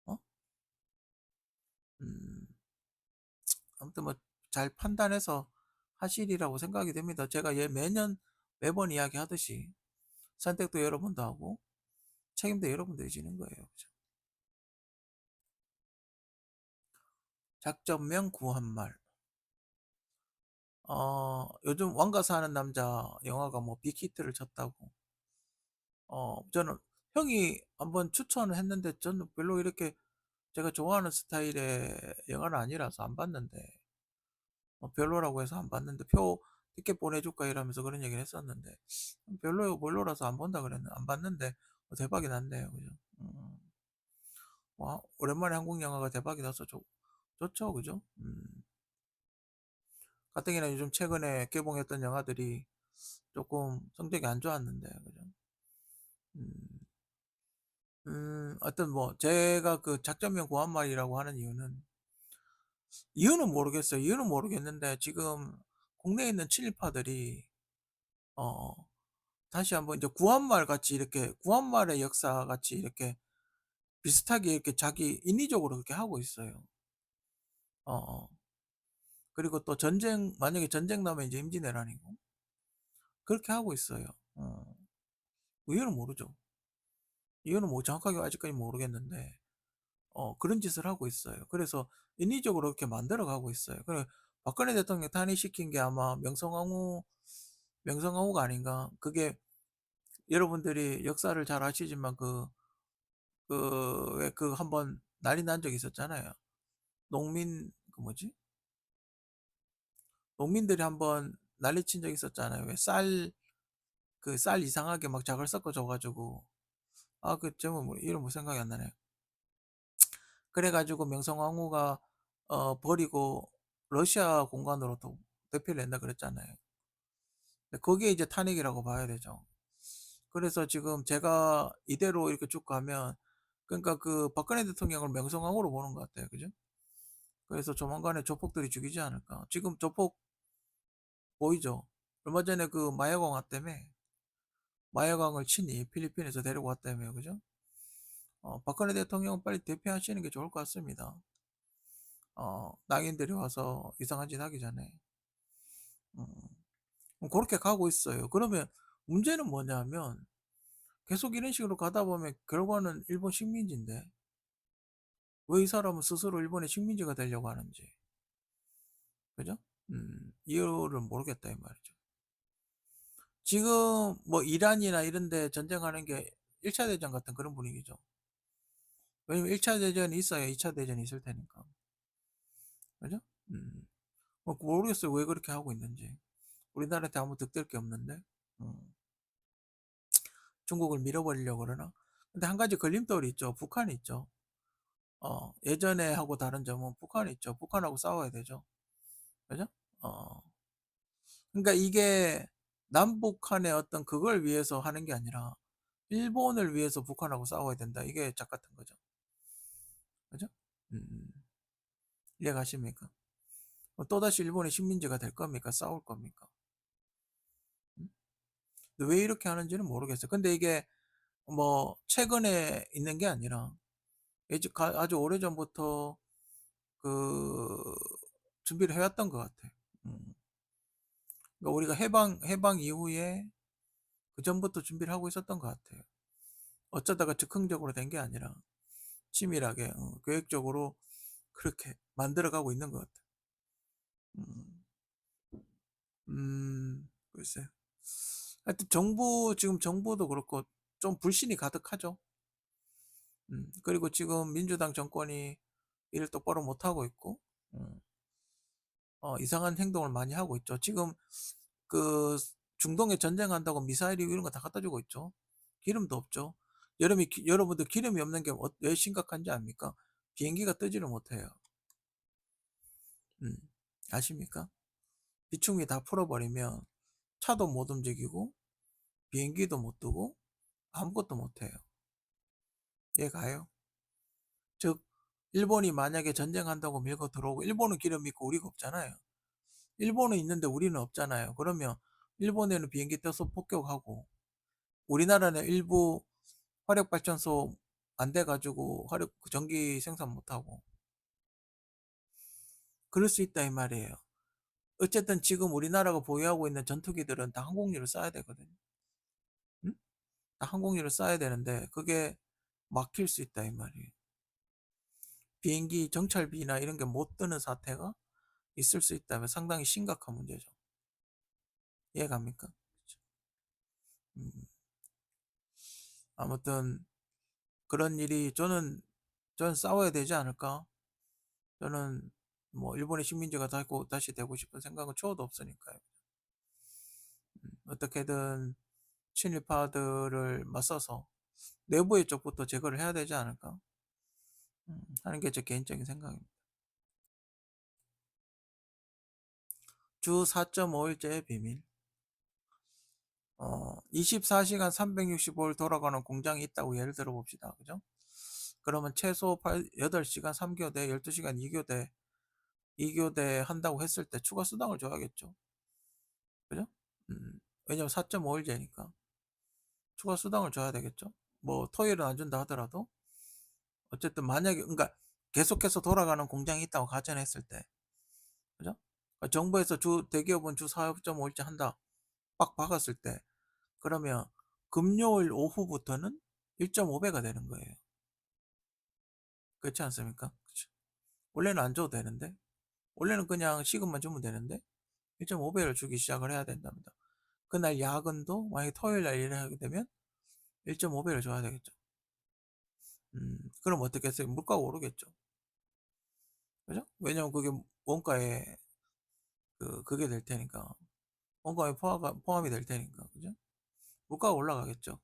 어? 음, 아무튼 뭐 잘 판단해서 하시리라고 생각이 됩니다. 제가 매번 이야기하듯이 선택도 여러분도 하고 책임도 여러분들이 지는 거예요. 그죠? 작전명 구한말. 요즘 왕가 사는 남자 영화가 뭐 빅히트를 쳤다고. 저는 형이 한번 추천을 했는데 저는 별로 이렇게 제가 좋아하는 스타일의 영화는 아니라서 안 봤는데, 별로라고 해서 안 봤는데, 티켓 보내줄까 이러면서 그런 얘기를 했었는데 별로라서 안 본다 그랬는데 안 봤는데 대박이 났네요. 그죠? 와, 오랜만에 한국 영화가 대박이 나서 좋죠, 그죠? 가뜩이나 요즘 최근에 개봉했던 영화들이 조금 성적이 안 좋았는데, 그죠? 음, 어떤 뭐 제가 그 작전명 고한말이라고 하는 이유는 모르겠어요. 이유는 모르겠는데 지금 국내에 있는 친일파들이 어 다시 한번 이제 구한말 같이 이렇게 구한말의 역사 같이 이렇게 비슷하게 이렇게 자기 인위적으로 그렇게 하고 있어요. 어, 어. 그리고 또 만약에 전쟁 나면 이제 임진왜란이고 그렇게 하고 있어요. 어. 이유는 모르죠. 이유는 뭐 정확하게 아직까지 모르겠는데 그런 짓을 하고 있어요. 그래서 인위적으로 이렇게 만들어 가고 있어요. 그래 박근혜 대통령 탄핵시킨 게 아마 명성황후가 아닌가. 그게 여러분들이 역사를 잘 아시지만 왜 한번 난리 난 적이 있었잖아요. 뭐지? 농민들이 한번 난리 친 적이 있었잖아요. 왜 쌀 이상하게 막 작을 섞어 줘 가지고 그 제목 이름 뭐 생각이 안 나네. 그래 가지고 명성황후가 버리고 러시아 공간으로 또 대피를 했나 그랬잖아요. 거기에 이제 탄핵이라고 봐야 되죠. 그래서 지금 제가 이대로 이렇게 쭉 가면 그러니까 그 박근혜 대통령을 명성황후로 보는 것 같아요. 그죠? 그래서 조만간에 조폭들이 죽이지 않을까. 지금 조폭 보이죠? 얼마 전에 그 마약왕 왔다며. 마약왕을 친히 필리핀에서 데리고 왔다며요. 그죠? 박근혜 대통령은 빨리 대피하시는 게 좋을 것 같습니다. 낙인들이 와서 이상한 짓 하기 전에. 그렇게 가고 있어요. 그러면 문제는 뭐냐면 계속 이런 식으로 가다 보면 결과는 일본 식민지인데 왜 이 사람은 스스로 일본의 식민지가 되려고 하는지. 그죠? 이유를 모르겠다 이 말이죠. 지금 뭐 이란이나 이런 데 전쟁하는 게 1차 대전 같은 그런 분위기죠. 왜냐면 1차 대전이 있어야 2차 대전이 있을 테니까. 그죠? 음. 모르겠어요. 왜 그렇게 하고 있는지. 우리나라한테 아무 득될 게 없는데. 음. 중국을 밀어버리려고 그러나? 근데 한 가지 걸림돌이 있죠. 북한이 있죠. 예전에 하고 다른 점은 북한이 있죠. 북한하고 싸워야 되죠. 그죠? 어. 그러니까 이게 남북한의 어떤 그걸 위해서 하는 게 아니라 일본을 위해서 북한하고 싸워야 된다. 이게 짝 같은 거죠. 그죠? 음. 이해가십니까? 또다시 일본의 식민지가 될 겁니까? 싸울 겁니까? 음? 근데 왜 이렇게 하는지는 모르겠어요. 근데 이게 뭐 최근에 있는 게 아니라 아주 오래전부터 그 준비를 해왔던 것 같아요. 음. 그러니까 우리가 해방 이후에 그 전부터 준비를 하고 있었던 것 같아요. 어쩌다가 즉흥적으로 된 게 아니라 치밀하게 계획적으로 그렇게 만들어가고 있는 것 같아요. 음, 글쎄요. 하여튼 지금 정부도 그렇고 좀 불신이 가득하죠. 그리고 지금 민주당 정권이 일을 똑바로 못하고 있고, 음, 이상한 행동을 많이 하고 있죠. 지금 그 중동에 전쟁한다고 미사일이 이런 거 다 갖다 주고 있죠. 기름도 없죠. 여러분들 기름이 없는 게 왜 심각한지 압니까? 비행기가 뜨지를 못해요. 음, 아십니까? 비축미 다 풀어버리면 차도 못 움직이고 비행기도 못 뜨고 아무것도 못 해요. 이해가요? 즉 일본이 만약에 전쟁한다고 밀고 들어오고 일본은 기름 있고 우리가 없잖아요. 일본은 있는데 우리는 없잖아요. 그러면 일본에는 비행기 떠서 폭격하고 우리나라는 일부 화력발전소 안 돼가지고 전기 생산 못하고 그럴 수 있다 이 말이에요. 어쨌든 지금 우리나라가 보유하고 있는 전투기들은 다 항공유를 써야 되거든요. 응? 다 항공유를 써야 되는데 그게 막힐 수 있다 이 말이에요. 비행기 정찰비나 이런 게 못 뜨는 사태가 있을 수 있다면 상당히 심각한 문제죠. 이해갑니까? 그쵸? 음, 아무튼 그런 일이 저는 싸워야 되지 않을까? 저는 뭐 일본의 식민지가 다시 되고 싶은 생각은 초도 없으니까요. 어떻게든 친일파들을 맞서서 내부의 쪽부터 제거를 해야 되지 않을까 하는 게 제 개인적인 생각입니다. 주 4.5일제의 비밀. 24시간 365일 돌아가는 공장이 있다고 예를 들어 봅시다. 그죠? 그러면 최소 8시간 3교대, 12시간 2교대 한다고 했을 때 추가 수당을 줘야겠죠. 그죠? 왜냐면 4.5일제니까 추가 수당을 줘야 되겠죠. 뭐 토요일은 안 준다 하더라도 어쨌든 만약에 그러니까 계속해서 돌아가는 공장이 있다고 가정했을 때 그죠? 정부에서 대기업은 주 4.5일제 한다 빡 박았을 때 그러면 금요일 오후부터는 1.5배가 되는 거예요. 그렇지 않습니까? 그쵸? 원래는 안 줘도 되는데 원래는 그냥 시급만 주면 되는데 1.5배를 주기 시작을 해야 된답니다. 그날 야근도 만약에 토요일 날 일을 하게 되면 1.5배를 줘야 되겠죠. 그럼 어떻게 했어요? 물가가 오르겠죠. 그죠? 왜냐면 그게 원가에 그게 될 테니까. 원가에 포함이 될 테니까. 그죠? 물가가 올라가겠죠.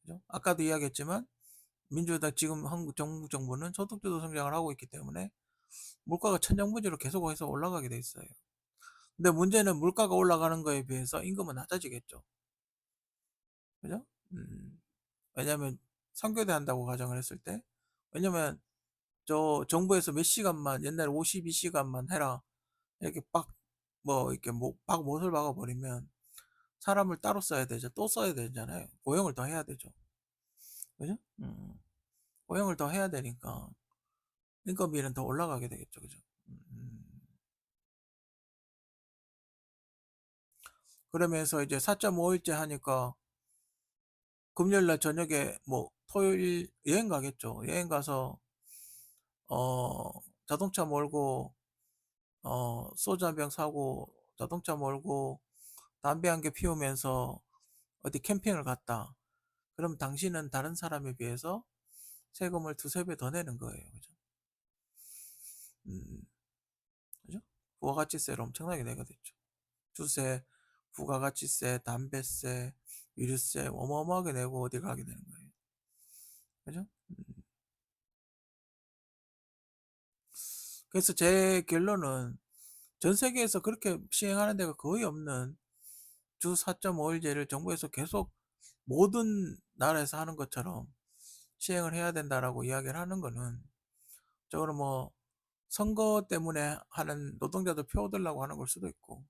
그죠? 아까도 이야기했지만 민주당 지금 한국 정부는 소득주도 성장을 하고 있기 때문에 물가가 천정부지로 계속해서 올라가게 돼 있어요. 근데 문제는 물가가 올라가는 거에 비해서 임금은 낮아지겠죠. 그죠? 왜냐면 3교대 한다고 가정을 했을 때 왜냐면 저 정부에서 몇 시간만 옛날에 52시간만 해라 이렇게 이렇게 박 못을 박아 버리면 사람을 따로 써야 되죠. 또 써야 되잖아요. 고용을 더 해야 되죠. 그죠? 고용을 더 해야 되니까 인건비는 더 올라가게 되겠죠. 그죠? 음. 그러면서 이제 4.5일째 하니까 금요일 날 저녁에 뭐 토요일 여행 가겠죠. 여행 가서 어 자동차 몰고 소주 한 병 사고 자동차 몰고 담배 한 개 피우면서 어디 캠핑을 갔다. 그럼 당신은 다른 사람에 비해서 세금을 두세 배 더 내는 거예요. 그죠? 음, 그죠? 부가가치세를 엄청나게 내게 됐죠. 주세, 부가가치세, 담배세, 유류세 어마어마하게 내고 어디 가게 되는 거예요. 그죠? 그래서 제 결론은 전 세계에서 그렇게 시행하는 데가 거의 없는 주 4.5일제를 정부에서 계속 모든 나라에서 하는 것처럼 시행을 해야 된다라고 이야기를 하는 거는 저거는 뭐 선거 때문에 하는 노동자들 표 얻으려고 하는 걸 수도 있고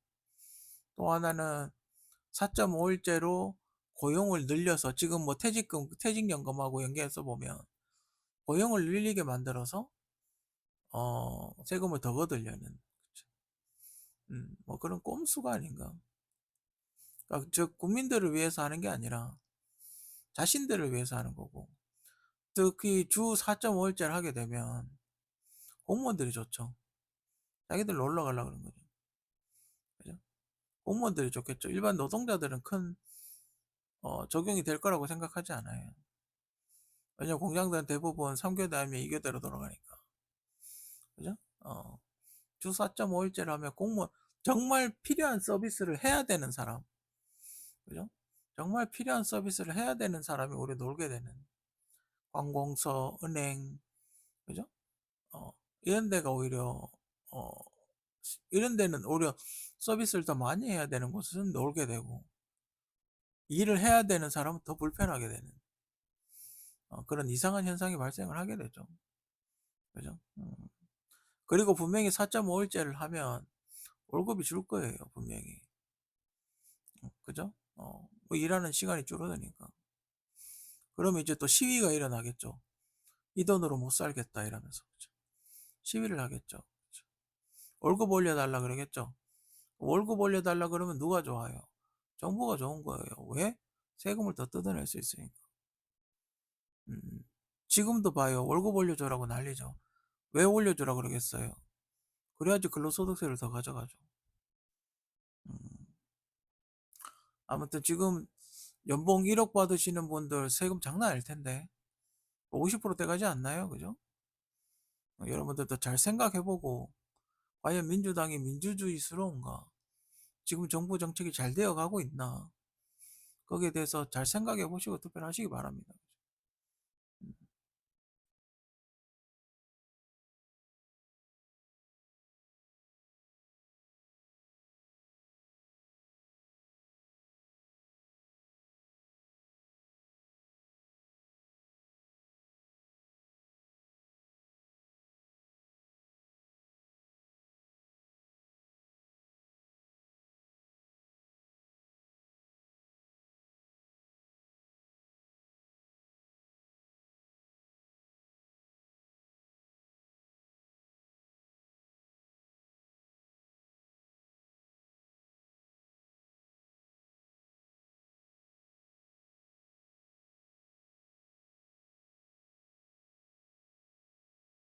또 하나는 4.5일제로 고용을 늘려서 지금 뭐 퇴직연금하고 연계해서 보면 고용을 늘리게 만들어서 세금을 더 거두려는 그쵸. 뭐 그런 꼼수가 아닌가. 그러니까 즉 국민들을 위해서 하는 게 아니라 자신들을 위해서 하는 거고 특히 주 4.5일제를 하게 되면 공무원들이 좋죠. 자기들 놀러 가려고 그러는 거죠. 그죠? 공무원들이 좋겠죠. 일반 노동자들은 큰 적용이 될 거라고 생각하지 않아요. 왜냐면 공장들은 대부분 3교대 아니면 2교대로 돌아가니까. 그죠? 주 4.5일제를 하면 공무원 정말 필요한 서비스를 해야 되는 사람. 그죠? 정말 필요한 서비스를 해야 되는 사람이 오히려 놀게 되는 관공서, 은행, 그죠? 이런 데가 오히려 어, 이런 데는 오히려 서비스를 더 많이 해야 되는 곳은 놀게 되고 일을 해야 되는 사람은 더 불편하게 되는 그런 이상한 현상이 발생을 하게 되죠. 그죠? 그리고 분명히 4.5일제를 하면 월급이 줄 거예요, 분명히. 그죠? 뭐 일하는 시간이 줄어드니까. 그러면 이제 또 시위가 일어나겠죠. 이 돈으로 못 살겠다 이러면서. 그죠? 시위를 하겠죠. 그죠? 월급 올려달라 그러겠죠. 월급 올려달라 그러면 누가 좋아요? 정부가 좋은 거예요. 왜? 세금을 더 뜯어낼 수 있으니까. 음, 지금도 봐요. 월급 올려줘라고 난리죠. 왜 올려주라 그러겠어요? 그래야지 근로소득세를 더 가져가죠. 음, 아무튼 지금 연봉 1억 받으시는 분들 세금 장난 아닐 텐데 50%대 가지 않나요? 그죠? 여러분들도 잘 생각해보고 과연 민주당이 민주주의스러운가? 지금 정부 정책이 잘 되어 가고 있나? 거기에 대해서 잘 생각해 보시고 투표를 하시기 바랍니다.